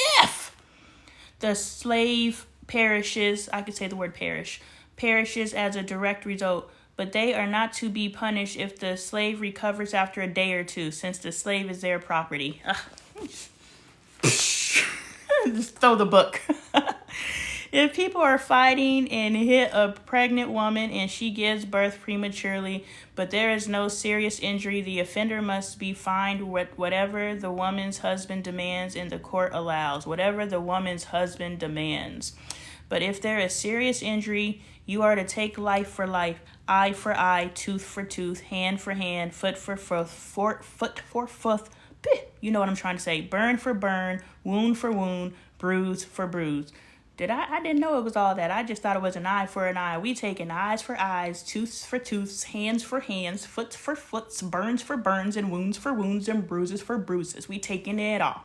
the slave perishes. I could say the word perishes as a direct result. but they are not to be punished if the slave recovers after a day or two, since the slave is their property. Just throw the book. If people are fighting and hit a pregnant woman and she gives birth prematurely, but there is no serious injury, the offender must be fined whatever the woman's husband demands and the court allows. Whatever the woman's husband demands. But if there is serious injury, you are to take life for life, eye for eye, tooth for tooth, hand for hand, foot for foot, foot for foot. You know what I'm trying to say. Burn for burn, wound for wound, bruise for bruise. I didn't know it was all that. I just thought it was an eye for an eye. We taking eyes for eyes, tooths for tooths, hands for hands, foots for foots, burns for burns, and wounds for wounds, and bruises for bruises. We taking it all.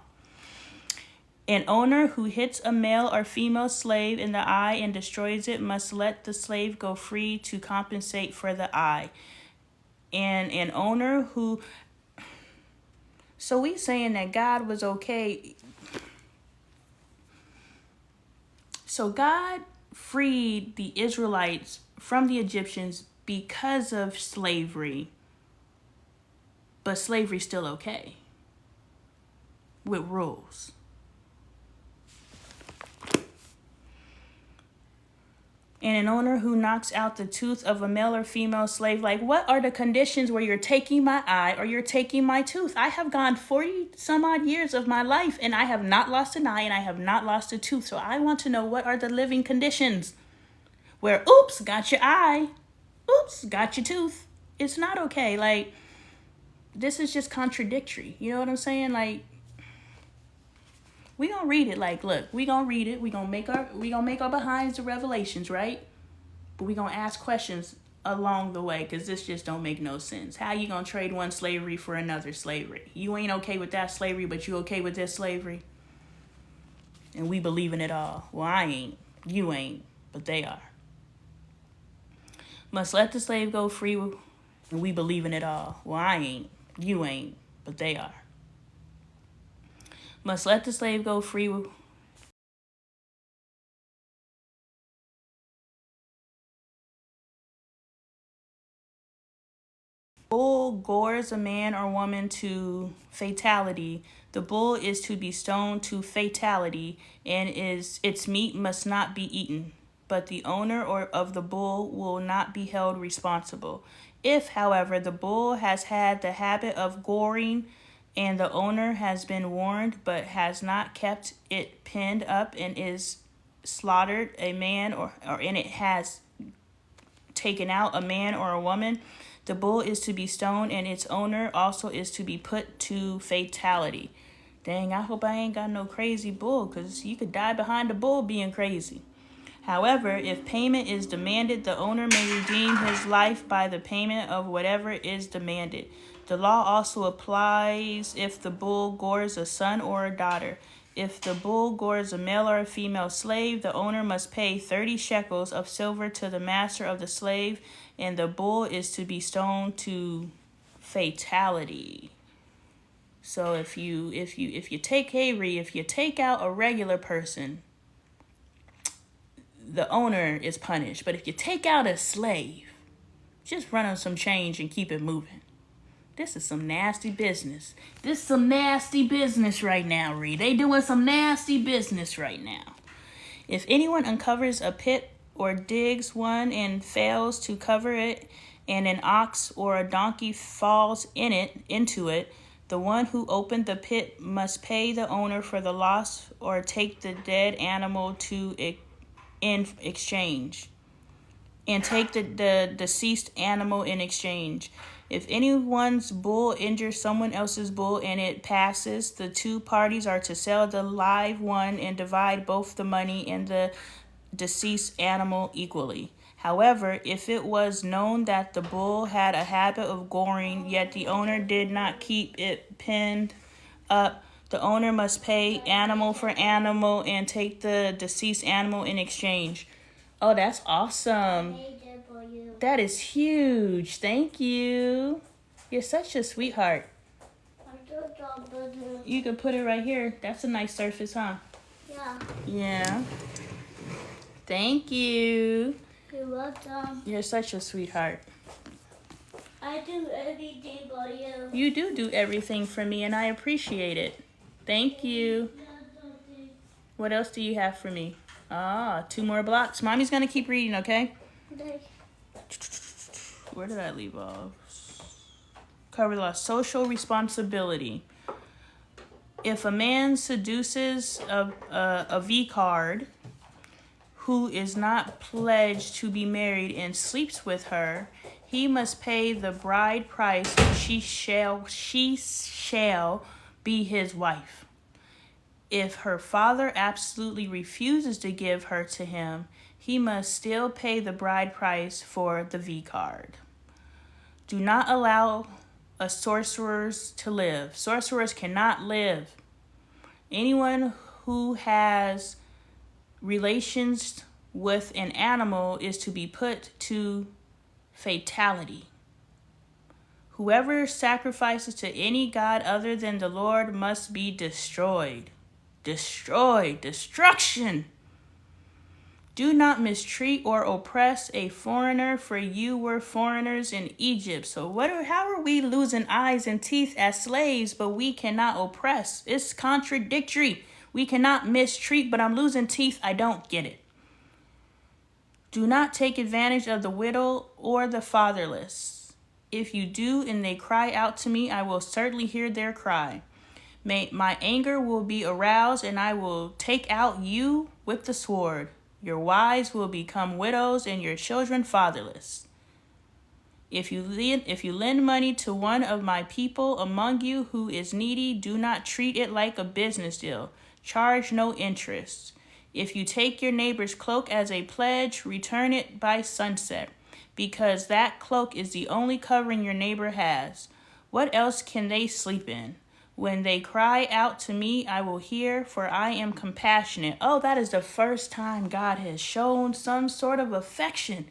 An owner who hits a male or female slave in the eye and destroys it must let the slave go free to compensate for the eye. And an owner who... So we saying that God was okay. So God freed the Israelites from the Egyptians because of slavery. But slavery's still okay. With rules. And an owner who knocks out the tooth of a male or female slave, like, what are the conditions where you're taking my eye or you're taking my tooth? I have gone 40 some odd years of my life and I have not lost an eye and I have not lost a tooth. So I want to know, what are the living conditions where, oops, got your eye, oops, got your tooth. It's not okay. Like, this is just contradictory. You know what I'm saying? Like, we gonna read it. Like, look, we gonna read it. We gonna make our behinds the revelations, right? But we gonna ask questions along the way, because this just don't make no sense. How you gonna trade one slavery for another slavery? You ain't okay with that slavery, but you okay with this slavery? And we believe in it all. Well, I ain't. You ain't. But they are. Must let the slave go free, and we believe in it all. Well, I ain't. You ain't. But they are. Must let the slave go free. Bull gores a man or woman to fatality. The bull is to be stoned to fatality, and its meat must not be eaten. But the owner of the bull will not be held responsible. If, however, the bull has had the habit of goring, and the owner has been warned but has not kept it pinned up and is slaughtered a man or and it has taken out a man or a woman, the bull is to be stoned and its owner also is to be put to fatality. Dang, I hope I ain't got no crazy bull, because you could die behind a bull being crazy. However, if payment is demanded, the owner may redeem his life by the payment of whatever is demanded. The law also applies if the bull gores a son or a daughter. If the bull gores a male or a female slave, the owner must pay 30 shekels of silver to the master of the slave, and the bull is to be stoned to fatality. So if you take out a regular person, the owner is punished. But if you take out a slave, just run on some change and keep it moving. This is some nasty business. This is some nasty business right now, Reed. They doing some nasty business right now. If anyone uncovers a pit or digs one and fails to cover it, and an ox or a donkey falls into it, the one who opened the pit must pay the owner for the loss or take the dead animal in exchange. And take the deceased animal in exchange. If anyone's bull injures someone else's bull and it passes, the two parties are to sell the live one and divide both the money and the deceased animal equally. However, if it was known that the bull had a habit of goring, yet the owner did not keep it pinned up, the owner must pay animal for animal and take the deceased animal in exchange. Oh, that's awesome. That is huge. Thank you. You're such a sweetheart. You can put it right here. That's a nice surface, huh? Yeah. Yeah. Thank you. You're welcome. You're such a sweetheart. I do everything for you. You do everything for me, and I appreciate it. Thank you. What else do you have for me? 2 more blocks. Mommy's going to keep reading, okay? Okay. Where did I leave off? Cover the last. Social responsibility. If a man seduces a V card who is not pledged to be married and sleeps with her, he must pay the bride price. She shall be his wife. If her father absolutely refuses to give her to him, he must still pay the bride price for the V card. Do not allow sorcerers to live. Sorcerers cannot live. Anyone who has relations with an animal is to be put to fatality. Whoever sacrifices to any god other than the Lord must be destroyed. Destruction. Do not mistreat or oppress a foreigner, for you were foreigners in Egypt. So how are we losing eyes and teeth as slaves, but we cannot oppress? It's contradictory. We cannot mistreat, but I'm losing teeth. I don't get it. Do not take advantage of the widow or the fatherless. If you do and they cry out to me, I will certainly hear their cry. My anger will be aroused, and I will take out you with the sword. Your wives will become widows and your children fatherless. If you lend money to one of my people among you who is needy, do not treat it like a business deal. Charge no interest. If you take your neighbor's cloak as a pledge, return it by sunset, because that cloak is the only covering your neighbor has. What else can they sleep in? When they cry out to me, I will hear, for I am compassionate. Oh, that is the first time God has shown some sort of affection.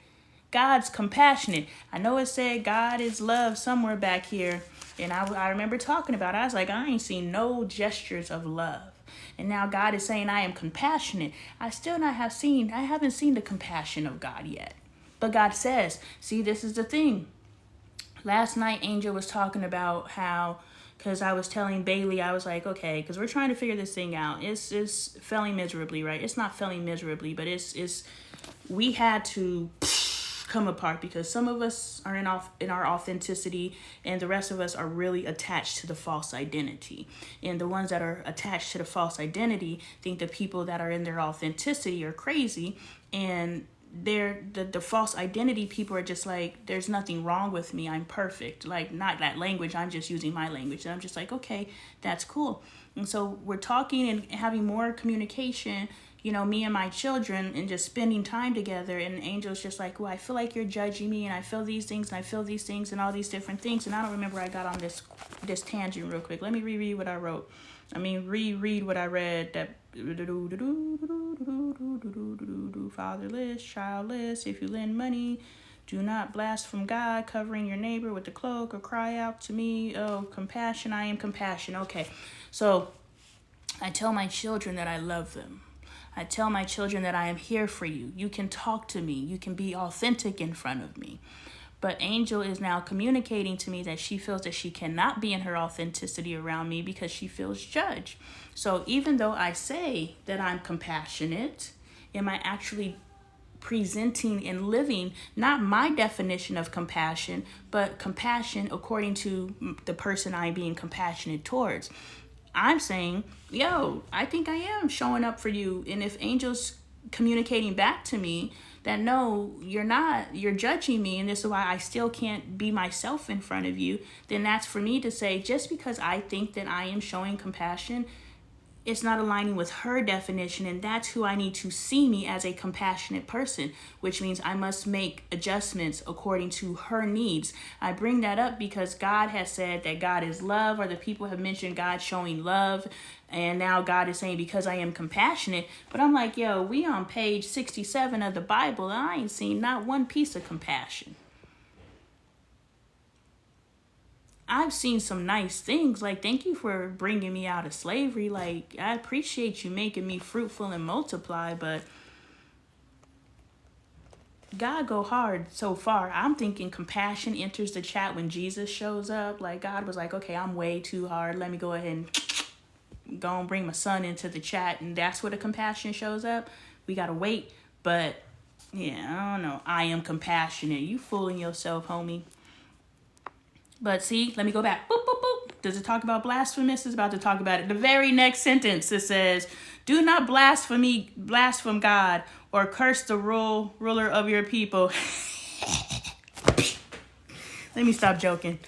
God's compassionate. I know it said God is love somewhere back here. And I remember talking about it. I was like, I ain't seen no gestures of love. And now God is saying I am compassionate. I haven't seen the compassion of God yet. But God says, see, this is the thing. Last night, Angel was talking about how, because I was telling Bailey, I was like, okay, because we're trying to figure this thing out. It's failing miserably, right? It's not failing miserably, but we had to come apart because some of us are in our authenticity and the rest of us are really attached to the false identity. And the ones that are attached to the false identity think the people that are in their authenticity are crazy, and the false identity people are just like, there's nothing wrong with me, I'm perfect. Like, not that language, I'm just using my language. And I'm just like, okay, that's cool. And so we're talking and having more communication, me and my children, and just spending time together. And Angel's just like, well, I feel like you're judging me, and I feel these things, and I feel these things, and all these different things. And I don't remember, I got on this tangent real quick. Let me reread what I wrote. Reread what I read. That fatherless, childless. If you lend money, do not blaspheme God, covering your neighbor with the cloak, or cry out to me. Oh, compassion, I am compassion. Okay, so I tell my children that I love them. I tell my children that I am here for you. You can talk to me. You can be authentic in front of me. But Angel is now communicating to me that she feels that she cannot be in her authenticity around me because she feels judged. So even though I say that I'm compassionate, am I actually presenting and living not my definition of compassion, but compassion according to the person I'm being compassionate towards? I'm saying, I think I am showing up for you. And if Angel's communicating back to me that no, you're not, you're judging me, and this is why I still can't be myself in front of you, then that's for me to say, just because I think that I am showing compassion, it's not aligning with her definition, and that's who I need to see me as, a compassionate person, which means I must make adjustments according to her needs. I bring that up because God has said that God is love, or the people have mentioned God showing love, and now God is saying because I am compassionate. But I'm like, we on page 67 of the Bible, and I ain't seen not one piece of compassion. I've seen some nice things, like, thank you for bringing me out of slavery. Like, I appreciate you making me fruitful and multiply, but God go hard so far. I'm thinking compassion enters the chat when Jesus shows up. Like God was like, okay, I'm way too hard. Let me go ahead and go and bring my son into the chat. And that's where the compassion shows up. We got to wait. But yeah, I don't know. I am compassionate. You fooling yourself, homie. But see, let me go back. Boop, boop, boop. Does it talk about blasphemous? It's about to talk about it. The very next sentence, it says, do not blaspheme God or curse the ruler of your people. Let me stop joking.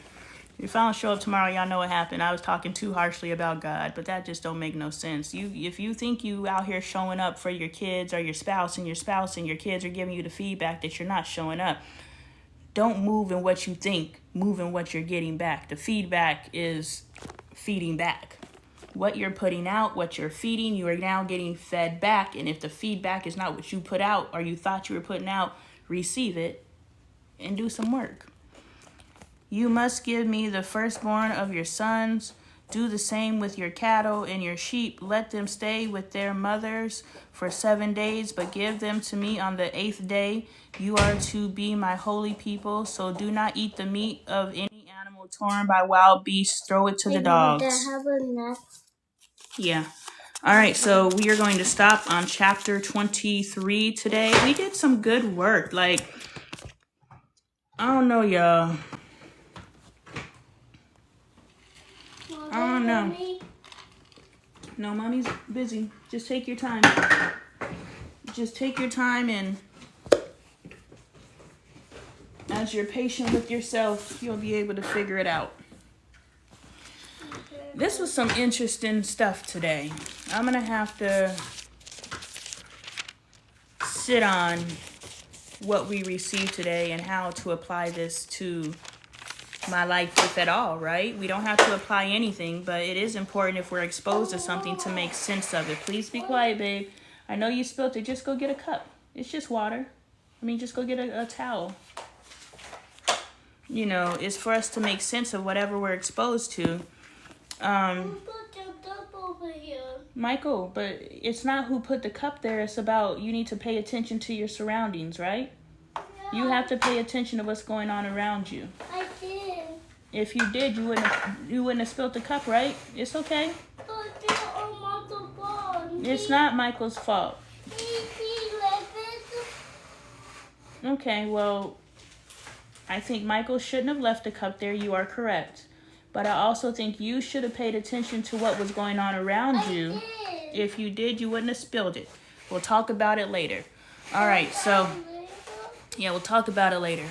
If I don't show up tomorrow, y'all know what happened. I was talking too harshly about God, but that just don't make no sense. If you think you out here showing up for your kids or your spouse and your kids are giving you the feedback that you're not showing up, don't move in what you think, move in what you're getting back. The feedback is feeding back. What you're putting out, what you're feeding, you are now getting fed back. And if the feedback is not what you put out or you thought you were putting out, receive it and do some work. You must give me the firstborn of your sons. Do the same with your cattle and your sheep. Let them stay with their mothers for 7 days, but give them to me on the 8th day. You are to be my holy people, so do not eat the meat of any animal torn by wild beasts. Throw it to the dogs. Yeah. All right, so we are going to stop on chapter 23 today. We did some good work. Like, I don't know, y'all. I don't know. No, mommy's busy. Just take your time. Just take your time, and as you're patient with yourself, you'll be able to figure it out. This was some interesting stuff today. I'm going to have to sit on what we received today and how to apply this to my life, if at all, right? We don't have to apply anything, but it is important if we're exposed to something to make sense of it. Please be quiet, babe. I know you spilled it. Just go get a cup. It's just water. Just go get a towel. You know, it's for us to make sense of whatever we're exposed to. Michael, but it's not who put the cup there. It's about you need to pay attention to your surroundings, right? Yeah. You have to pay attention to what's going on around you. I did. If you did, you wouldn't have spilled the cup, right? It's okay. It's not Michael's fault. Okay, well, I think Michael shouldn't have left the cup there. You are correct. But I also think you should have paid attention to what was going on around you. If you did, you wouldn't have spilled it. We'll talk about it later. All right, so, yeah, we'll talk about it later.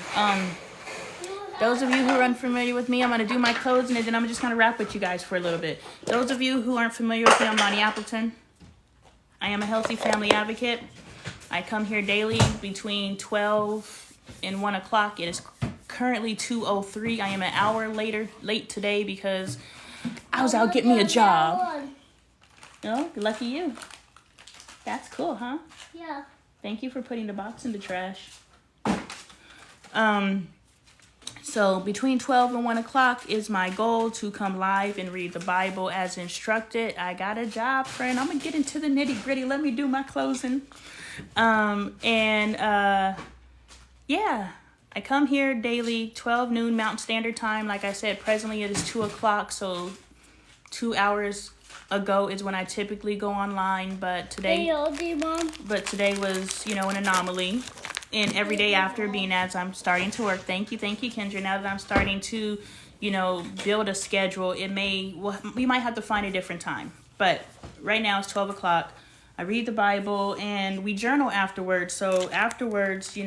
Those of you who are unfamiliar with me, I'm going to do my closing, and then I'm just going to rap with you guys for a little bit. Those of you who aren't familiar with me, I'm Lonnie Appleton. I am a healthy family advocate. I come here daily between 12 and 1 o'clock. It is currently 2:03. I am an hour late today because I was out getting me a job. Oh, lucky you. That's cool, huh? Yeah. Thank you for putting the box in the trash. So between 12 and 1 o'clock is my goal to come live and read the Bible as instructed. I got a job, friend. I'm going to get into the nitty gritty. Let me do my closing. Yeah, I come here daily, 12 noon Mountain Standard Time. Like I said, presently it is 2 o'clock. So 2 hours ago is when I typically go online. But today was, an anomaly. And every day after, being as I'm starting to work, thank you, Kendra. Now that I'm starting to, build a schedule, we might have to find a different time. But right now it's 12 o'clock. I read the Bible and we journal afterwards. So afterwards, we're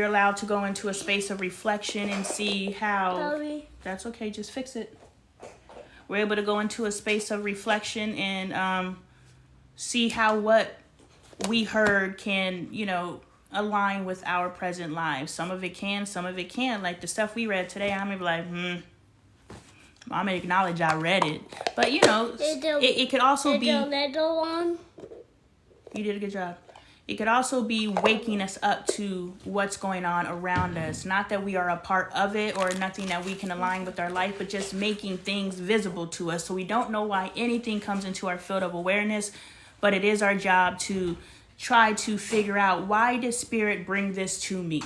allowed to go into a space of reflection and see how. Sorry. That's okay. Just fix it. We're able to go into a space of reflection and see how what we heard can, align with our present lives. Some of it can, some of it can't. Like the stuff we read today, I'm gonna be like, I'm gonna acknowledge I read it. But it could also be. You did a good job. It could also be waking us up to what's going on around us. Not that we are a part of it or nothing that we can align with our life, but just making things visible to us. So we don't know why anything comes into our field of awareness, but it is our job to try to figure out, why did Spirit bring this to me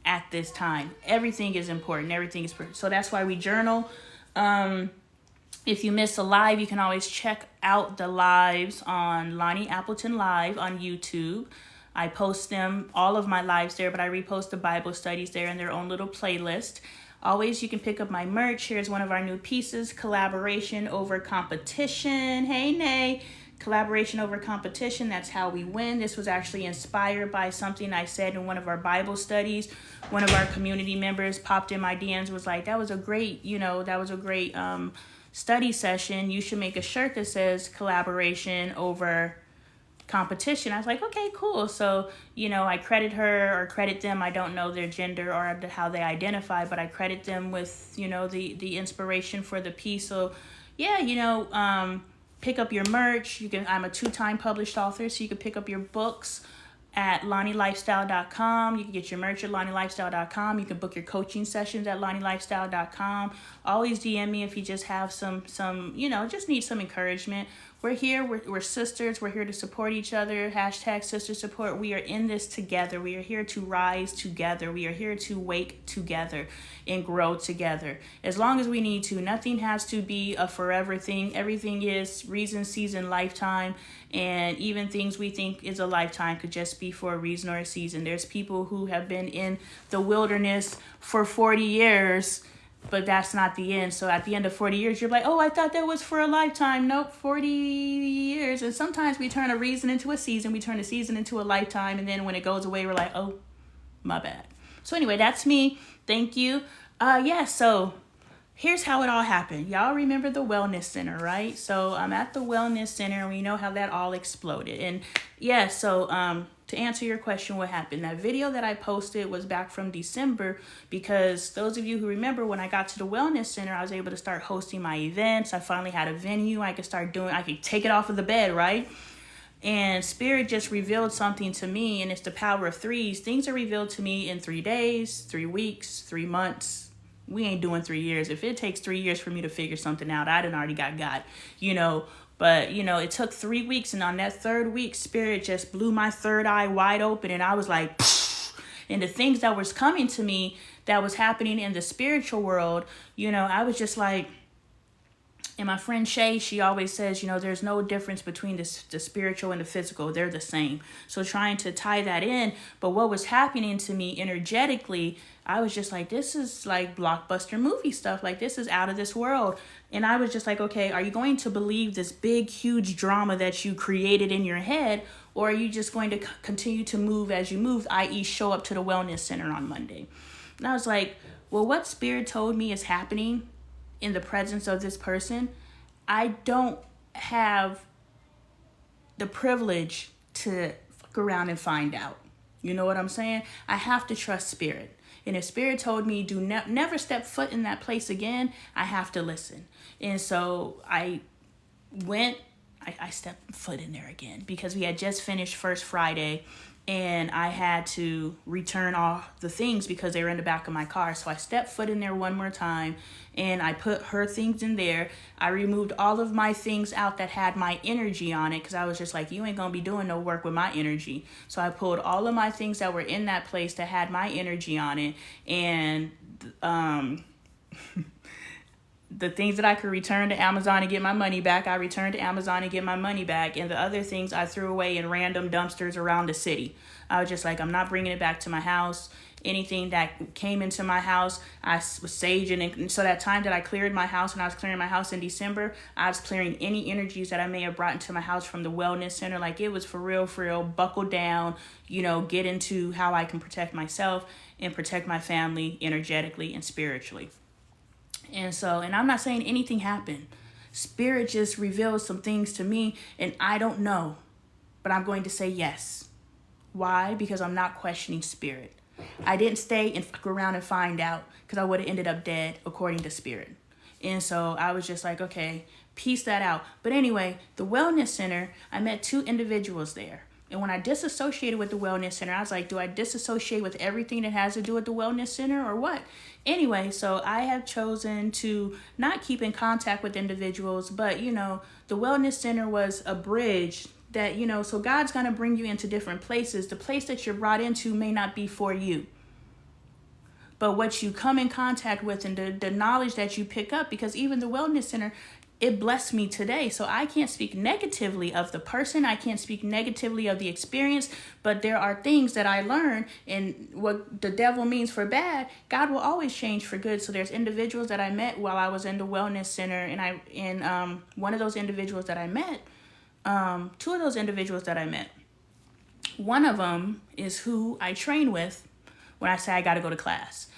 at this time? Everything is important. Everything is important. So that's why we journal. If you miss a live, you can always check out the lives on Lonnie Appleton Live on YouTube. I post them, all of my lives there, but I repost the Bible studies there in their own little playlist. Always, you can pick up my merch. Here's one of our new pieces, Collaboration Over Competition. Hey, Nay. Collaboration over competition. That's how we win. This was actually inspired by something I said in one of our Bible studies. One of our community members popped in my DMs, was like, that was a great study session. You should make a shirt that says collaboration over competition. I was like, okay, cool. So, I credit her or credit them. I don't know their gender or how they identify, but I credit them with, the inspiration for the piece. So yeah, pick up your merch. I'm a 2-time published author, so you can pick up your books at LonnieLifestyle.com. You can get your merch at LonnieLifestyle.com. You can book your coaching sessions at LonnieLifestyle.com. Always DM me if you just have some just need some encouragement. We're here. We're sisters. We're here to support each other. # sister support. We are in this together. We are here to rise together. We are here to wake together and grow together. As long as we need to. Nothing has to be a forever thing. Everything is reason, season, lifetime. And even things we think is a lifetime could just be for a reason or a season. There's people who have been in the wilderness for 40 years, but that's not the end. So at the end of 40 years, you're like, oh, I thought that was for a lifetime. Nope, 40 years. And sometimes we turn a reason into a season. We turn a season into a lifetime. And then when it goes away, we're like, oh, my bad. So anyway, that's me. Thank you. So here's how it all happened. Y'all remember the Wellness Center, right? So I'm at the Wellness Center, and we know how that all exploded. And to answer your question, what happened? That video that I posted was back from December, because those of you who remember, when I got to the Wellness Center, I was able to start hosting my events. I finally had a venue. I could take it off of the bed, right? And Spirit just revealed something to me, and it's the power of threes. Things are revealed to me in 3 days, 3 weeks, 3 months. We ain't doing 3 years. If it takes 3 years for me to figure something out, I done already got. But, it took 3 weeks. And on that 3rd week, Spirit just blew my 3rd eye wide open. And I was like, pfft. And the things that was coming to me that was happening in the spiritual world, I was just like, and my friend Shay, she always says, there's no difference between the spiritual and the physical. They're the same. So trying to tie that in. But what was happening to me energetically, I was just like, this is like blockbuster movie stuff. Like, this is out of this world. And I was just like, okay, are you going to believe this big, huge drama that you created in your head? Or are you just going to continue to move as you move, i.e. show up to the Wellness Center on Monday? And I was like, well, what Spirit told me is happening in the presence of this person, I don't have the privilege to fuck around and find out. You know what I'm saying? I have to trust Spirit. And if Spirit told me never step foot in that place again, I have to listen. And so I stepped foot in there again, because we had just finished First Friday, and I had to return all the things because they were in the back of my car. So I stepped foot in there one more time, and I put her things in there. I removed all of my things out that had my energy on it, because I was just like, you ain't gonna be doing no work with my energy. So I pulled all of my things that were in that place that had my energy on it, and the things that I could return to Amazon and get my money back, I returned to Amazon and get my money back. And the other things I threw away in random dumpsters around the city. I was just like, I'm not bringing it back to my house. Anything that came into my house, I was saging. And so that time that I cleared my house, and I was clearing my house in December, I was clearing any energies that I may have brought into my house from the Wellness Center. Like, it was for real, buckle down, get into how I can protect myself and protect my family energetically and spiritually. And I'm not saying anything happened. Spirit just revealed some things to me, and I don't know, but I'm going to say yes. Why? Because I'm not questioning Spirit. I didn't stay and fuck around and find out, because I would have ended up dead according to Spirit. And so I was just like, okay, piece that out. But anyway, the Wellness Center, I met 2 individuals there. And when I disassociated with the Wellness Center, I was like, do I disassociate with everything that has to do with the Wellness Center or what? Anyway, so I have chosen to not keep in contact with individuals, but, the Wellness Center was a bridge that, you know, so God's going to bring you into different places. The place that you're brought into may not be for you. But what you come in contact with and the knowledge that you pick up, because even the Wellness Center, it blessed me today. So I can't speak negatively of the person. I can't speak negatively of the experience. But there are things that I learned, and what the devil means for bad, God will always change for good. So there's individuals that I met while I was in the Wellness Center. And one of those individuals that I met, two of those individuals that I met, one of them is who I train with when I say I got to go to class.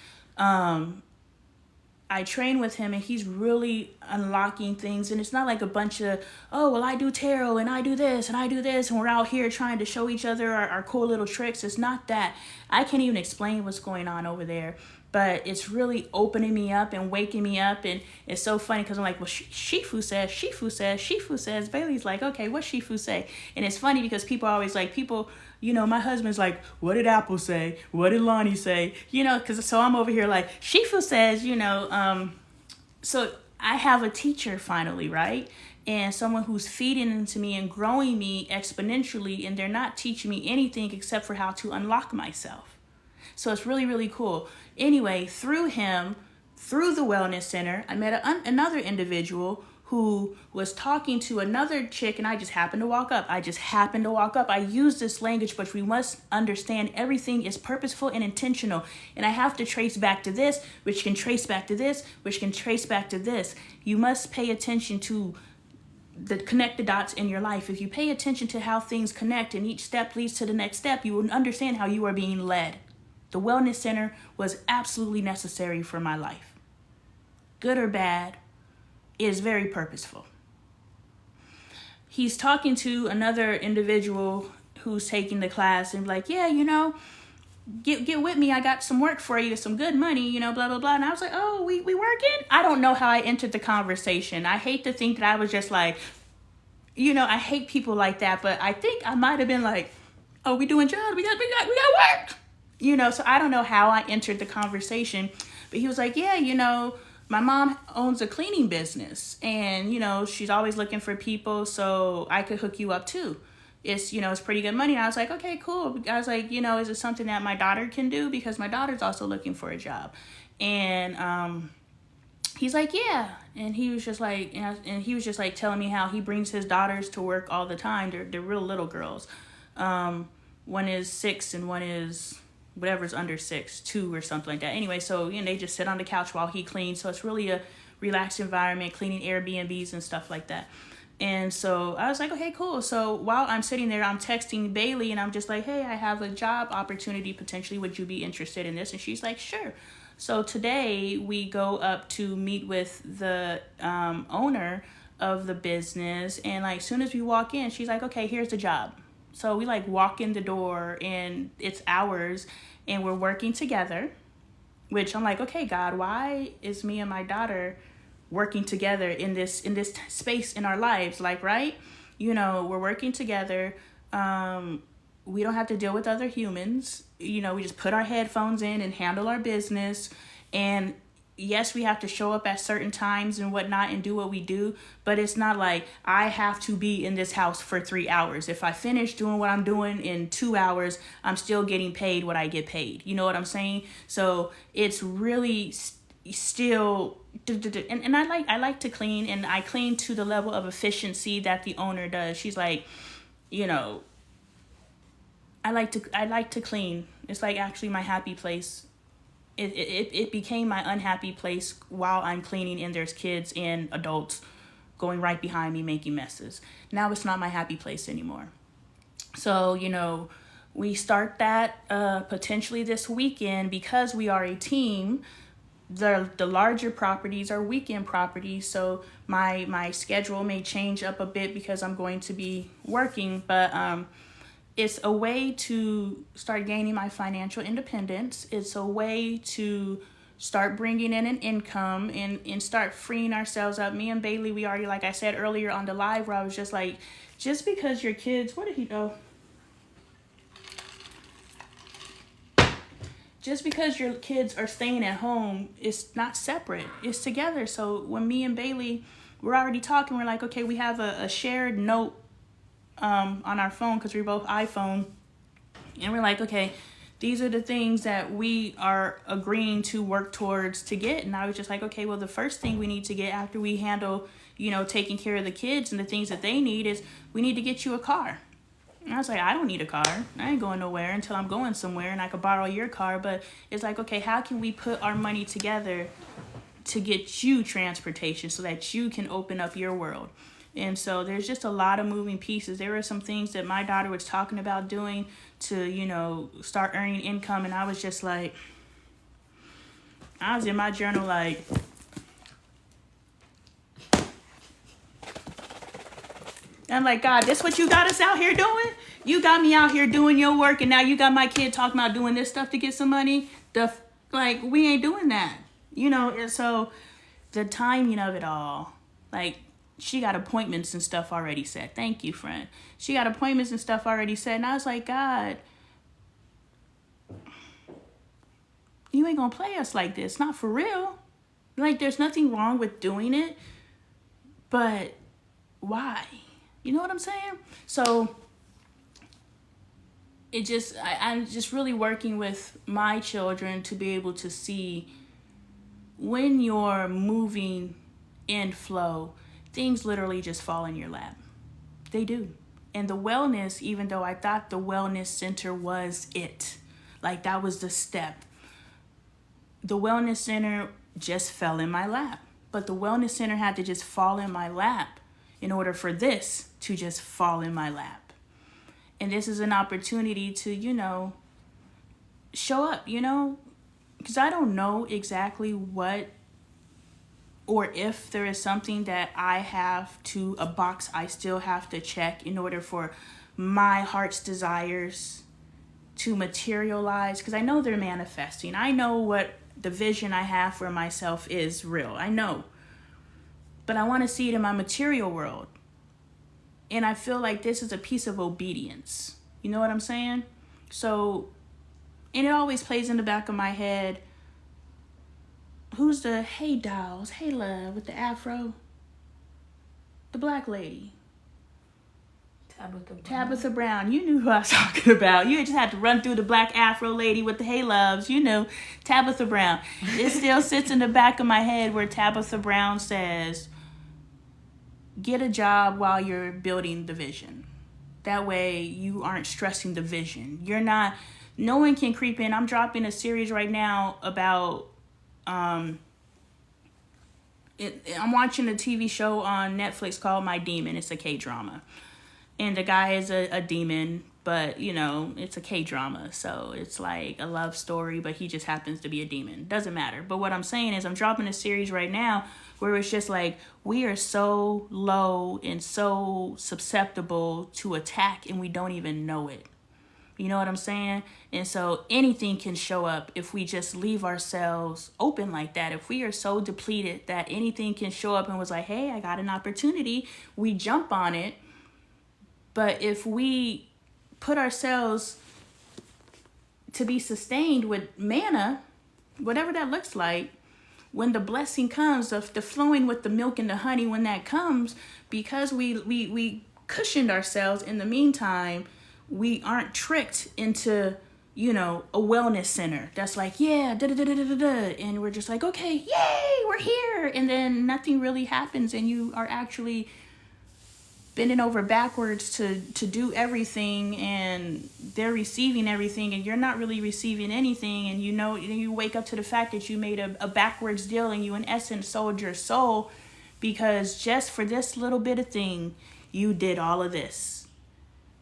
I train with him, and he's really unlocking things. And it's not like a bunch of, oh, well, I do tarot and I do this and I do this, and we're out here trying to show each other our cool little tricks. It's not that. I can't even explain what's going on over there, but it's really opening me up and waking me up. And it's so funny because I'm like, well, Shifu says. Bailey's like, okay, what Shifu say? And it's funny because people are always like, you know, my husband's like, what did Apple say? What did Lonnie say? You know, so I'm over here like, Shifu says, you know, so I have a teacher finally, right? And someone who's feeding into me and growing me exponentially, and they're not teaching me anything except for how to unlock myself. So it's really, really cool. Anyway, through him, through the Wellness Center, I met another individual who was talking to another chick, and I just happened to walk up. I use this language, but we must understand everything is purposeful and intentional. And I have to trace back to this, which can trace back to this, which can trace back to this. You must pay attention to connect the dots in your life. If you pay attention to how things connect and each step leads to the next step, you will understand how you are being led. The Wellness Center was absolutely necessary for my life. Good or bad, it is very purposeful. He's talking to another individual who's taking the class and like, yeah, you know, get with me. I got some work for you, some good money, you know, blah, blah, blah. And I was like, oh, we working? I don't know how I entered the conversation. I hate to think that I was just like, you know, I hate people like that, but I think I might have been like, oh, we doing jobs? We got work. You know, so I don't know how I entered the conversation, but he was like, yeah, you know, my mom owns a cleaning business, and, you know, she's always looking for people, so I could hook you up too. It's, you know, it's pretty good money. And I was like, okay, cool. I was like, you know, is it something that my daughter can do? Because my daughter's also looking for a job. And he's like, yeah. And he was just like, telling me how he brings his daughters to work all the time. They're real little girls. One is 6 and one is whatever's under 6, 2 or something like that. Anyway, so, you know, they just sit on the couch while he cleans. So it's really a relaxed environment, cleaning Airbnbs and stuff like that. And so I was like, okay, cool. So while I'm sitting there, I'm texting Bailey, and I'm just like, hey, I have a job opportunity potentially. Would you be interested in this? And she's like, sure. So today we go up to meet with the owner of the business. And like, as soon as we walk in, she's like, okay, here's the job. So we like walk in the door, and it's ours, and we're working together, which I'm like, okay, God, why is me and my daughter working together in this space in our lives? Like, right? You know, we're working together. We don't have to deal with other humans. You know, we just put our headphones in and handle our business. And yes, we have to show up at certain times and whatnot and do what we do, but it's not like I have to be in this house for 3 hours. If I finish doing what I'm doing in 2 hours, I'm still getting paid what I get paid. You know what I'm saying? So it's really still, and I like to clean, and I clean to the level of efficiency that the owner does. She's like, you know, I like to clean. It's like actually my happy place. It became my unhappy place while I'm cleaning, and there's kids and adults going right behind me making messes. Now it's not my happy place anymore. So, you know, we start that potentially this weekend because we are a team. The larger properties are weekend properties, so my schedule may change up a bit because I'm going to be working, but it's a way to start gaining my financial independence. It's a way to start bringing in an income and start freeing ourselves up. Me and Bailey, we already, like I said earlier on the live, where I was just like, just because your kids, what did he know? Just because your kids are staying at home, it's not separate. It's together. So when me and Bailey, we're already talking, we're like, okay, we have a shared note on our phone, because we're both iPhone. And we're like, okay, these are the things that we are agreeing to work towards to get. And I was just like, okay, well, the first thing we need to get after we handle, taking care of the kids and the things that they need is we need to get you a car. And I was like, I don't need a car. I ain't going nowhere until I'm going somewhere, and I could borrow your car. But it's like, okay, how can we put our money together to get you transportation so that you can open up your world? And so there's just a lot of moving pieces. There were some things that my daughter was talking about doing to, start earning income. And I was just like, I was in my journal like, I'm like, God, this what you got us out here doing? You got me out here doing your work, and now you got my kid talking about doing this stuff to get some money? We ain't doing that. And so the timing of it all, like, she got appointments and stuff already set. Thank you, friend. She got appointments and stuff already set. And I was like, God, you ain't gonna play us like this. Not for real. Like, there's nothing wrong with doing it, but why? You know what I'm saying? So I'm just really working with my children to be able to see when you're moving in flow, things literally just fall in your lap. They do. And the wellness, even though I thought the wellness center was it, like that was the step, the wellness center just fell in my lap. But the wellness center had to just fall in my lap in order for this to just fall in my lap. And this is an opportunity to, show up, because I don't know exactly what or if there is something that a box I still have to check in order for my heart's desires to materialize, because I know they're manifesting. I know what the vision I have for myself is real. I know. But I want to see it in my material world. And I feel like this is a piece of obedience. You know what I'm saying? So, and it always plays in the back of my head, who's the hey dolls, hey love with the afro? The black lady. Tabitha Brown. You knew who I was talking about. You just had to run through the black afro lady with the hey loves. Tabitha Brown. It still sits in the back of my head where Tabitha Brown says, get a job while you're building the vision. That way you aren't stressing the vision. No one can creep in. I'm dropping a series right now about, I'm watching a TV show on Netflix called My Demon. It's a K-drama. And the guy is a demon, but, it's a K-drama. So it's like a love story, but he just happens to be a demon. Doesn't matter. But what I'm saying is I'm dropping a series right now where it's just like we are so low and so susceptible to attack and we don't even know it. You know what I'm saying? And so anything can show up if we just leave ourselves open like that. If we are so depleted that anything can show up and was like, hey, I got an opportunity, we jump on it. But if we put ourselves to be sustained with manna, whatever that looks like, when the blessing comes, of the flowing with the milk and the honey, when that comes, because we cushioned ourselves in the meantime, we aren't tricked into, a wellness center that's like, yeah, and we're just like, okay, yay, we're here. And then nothing really happens and you are actually bending over backwards to do everything, and they're receiving everything and you're not really receiving anything. And you wake up to the fact that you made a backwards deal and you in essence sold your soul, because just for this little bit of thing you did all of this.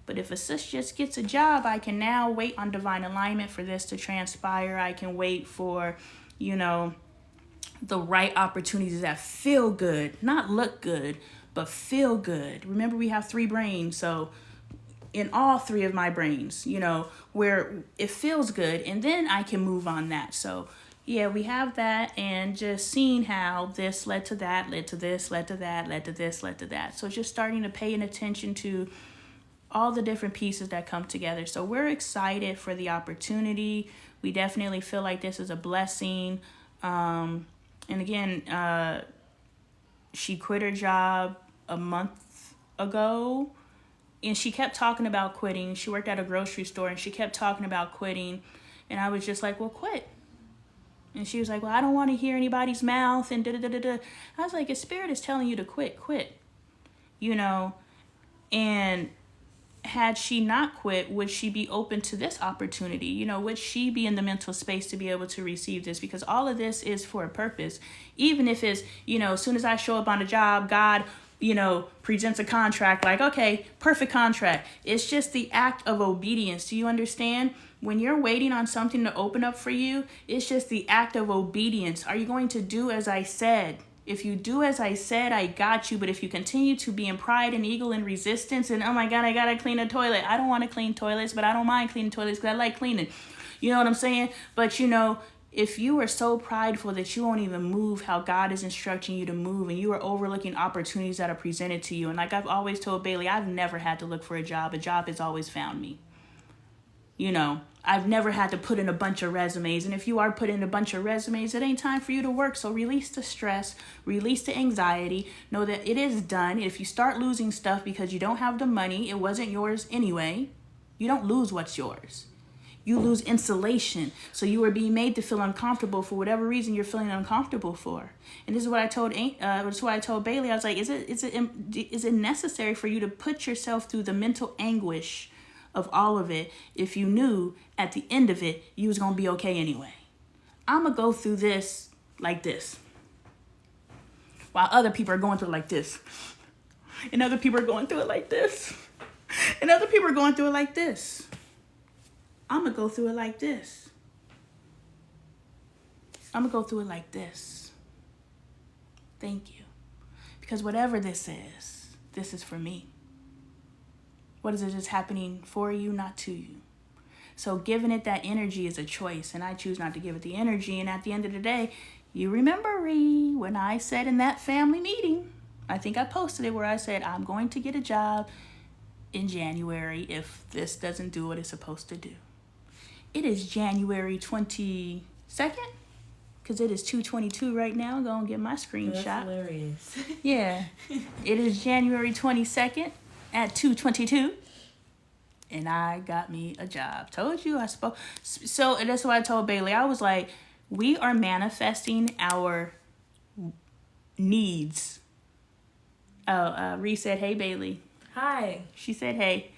But if a sis just gets a job, I can now wait on divine alignment for this to transpire. I can wait for the right opportunities that feel good, not look good, but feel good. Remember, we have 3 brains. So in all 3 of my brains, where it feels good, and then I can move on that. So yeah, we have that, and just seeing how this led to that, led to this, led to that, led to this, led to that. So just starting to pay attention to all the different pieces that come together. So we're excited for the opportunity. We definitely feel like this is a blessing. And again, she quit her job a month ago, And she kept talking about quitting. She worked at a grocery store and she kept talking about quitting. And I was just like, well, quit. And she was like, well, I don't want to hear anybody's mouth and da-da-da-da-da. I was like, if Spirit is telling you to quit, quit. You know, and had she not quit, would she be open to this opportunity? You know, would she be in the mental space to be able to receive this? Because all of this is for a purpose. Even if it's, you know, as soon as I show up on a job, God, you know, presents a contract like, okay, perfect contract. It's just the act of obedience. Do you understand? When you're waiting on something to open up for you, it's just the act of obedience. Are you going to do as I said? If you do as I said, I got you. But if you continue to be in pride and ego and resistance and, oh my God, I got to clean a toilet. I don't want to clean toilets, but I don't mind cleaning toilets because I like cleaning. You know what I'm saying? But, you know, if you are so prideful that you won't even move how God is instructing you to move and you are overlooking opportunities that are presented to you. And like I've always told Bailey, I've never had to look for a job. A job has always found me. You know, I've never had to put in a bunch of resumes. And if you are putting in a bunch of resumes, it ain't time for you to work. So release the stress, release the anxiety. Know that it is done. If you start losing stuff because you don't have the money, it wasn't yours anyway. You don't lose what's yours. You lose insulation. So you are being made to feel uncomfortable for whatever reason you're feeling uncomfortable for. And this is what I told Bailey. I was like, is it necessary for you to put yourself through the mental anguish of all of it if you knew at the end of it you was gonna be okay anyway? I'm gonna go through this like this while other people are going through it like this, and other people are going through it like this, and other people are going through it like this. I'm gonna go through it like this. I'm gonna go through it like this. Thank you. Because whatever this is for me. What is it just happening for you, not to you? So giving it that energy is a choice, and I choose not to give it the energy. And at the end of the day, you remember when I said in that family meeting, I think I posted it, where I said, I'm going to get a job in January if this doesn't do what it's supposed to do. It is January 22nd, because it is 2:22 right now. I'm going to get my screenshot. That's hilarious. Yeah. It is January 22nd. At 2:22, and I got me a job. Told you I spoke. So that's what I told Bailey. I was like, we are manifesting our needs. Ree said, hey, Bailey. Hi. She said, hey.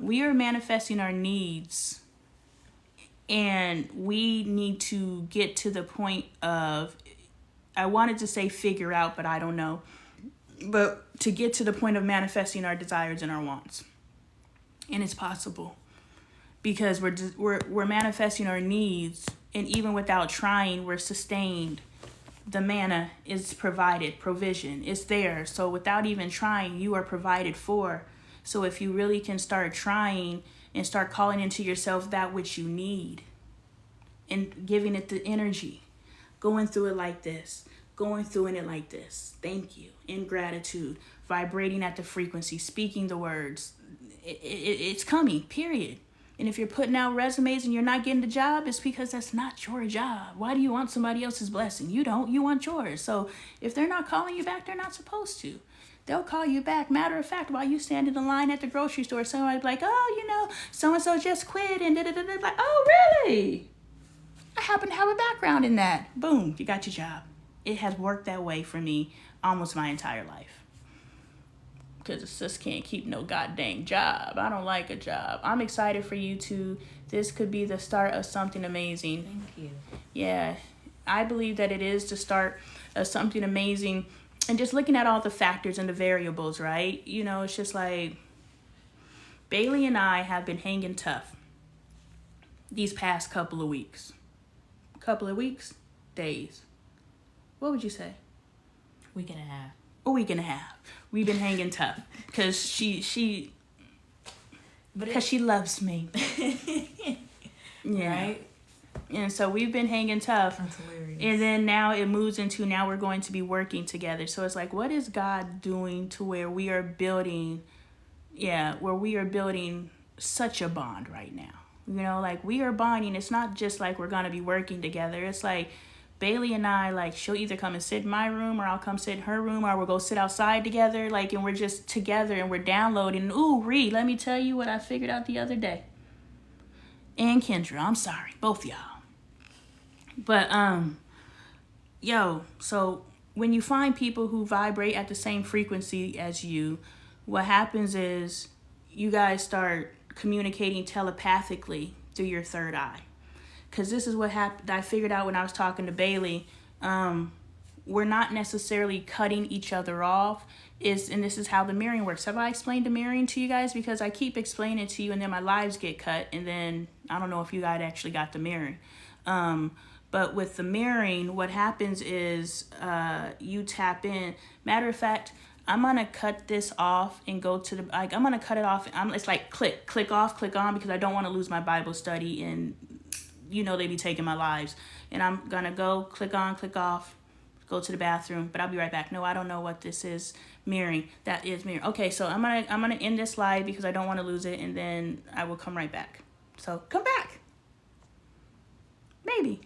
We are manifesting our needs, and we need to get to the point of, I wanted to say figure out, but I don't know. But to get to the point of manifesting our desires and our wants. And it's possible. Because we're manifesting our needs, and even without trying, we're sustained. The manna is provided, provision is there. So without even trying, you are provided for. So if you really can start trying and start calling into yourself that which you need and giving it the energy, going through it like this. Going through it like this. Thank you. In gratitude. Vibrating at the frequency. Speaking the words. It's coming. Period. And if you're putting out resumes and you're not getting the job, it's because that's not your job. Why do you want somebody else's blessing? You don't. You want yours. So if they're not calling you back, they're not supposed to. They'll call you back. Matter of fact, while you stand in the line at the grocery store, somebody's like, oh, you know, so-and-so just quit. And da-da-da-da. Like, oh, really? I happen to have a background in that. Boom. You got your job. It has worked that way for me almost my entire life. Because a sis can't keep no goddamn job. I don't like a job. I'm excited for you too. This could be the start of something amazing. Thank you. Yeah, I believe that it is the start of something amazing. And just looking at all the factors and the variables, right? You know, it's just like Bailey and I have been hanging tough these past couple of weeks. Days. What would you say? Week and a half. A week and a half. We've been hanging tough because she loves me. Yeah. Right? And so we've been hanging tough. That's hilarious. And then now it moves into now we're going to be working together. So it's like, what is God doing to where we are building such a bond right now? You know, like we are bonding. It's not just like we're going to be working together. It's like Bailey and I, like, she'll either come and sit in my room or I'll come sit in her room, or we'll go sit outside together, like, and we're just together and we're downloading. Ooh, Ree, let me tell you what I figured out the other day. And Kendra, I'm sorry, both y'all. But, so when you find people who vibrate at the same frequency as you, what happens is you guys start communicating telepathically through your third eye. Because this is what happened. I figured out when I was talking to Bailey. We're not necessarily cutting each other off. And this is how the mirroring works. Have I explained the mirroring to you guys? Because I keep explaining it to you and then my lives get cut. And then I don't know if you guys actually got the mirroring. But with the mirroring, what happens is you tap in. Matter of fact, I'm going to cut this off and go to I'm going to cut it off. It's like click off, click on, because I don't want to lose my Bible study and, they be taking my lives. And I'm going to go click on, click off, go to the bathroom, but I'll be right back. No, I don't know what this is. Mirroring. That is mirroring. Okay, so I'm going to end this live because I don't want to lose it, and then I will come right back. So come back. Maybe.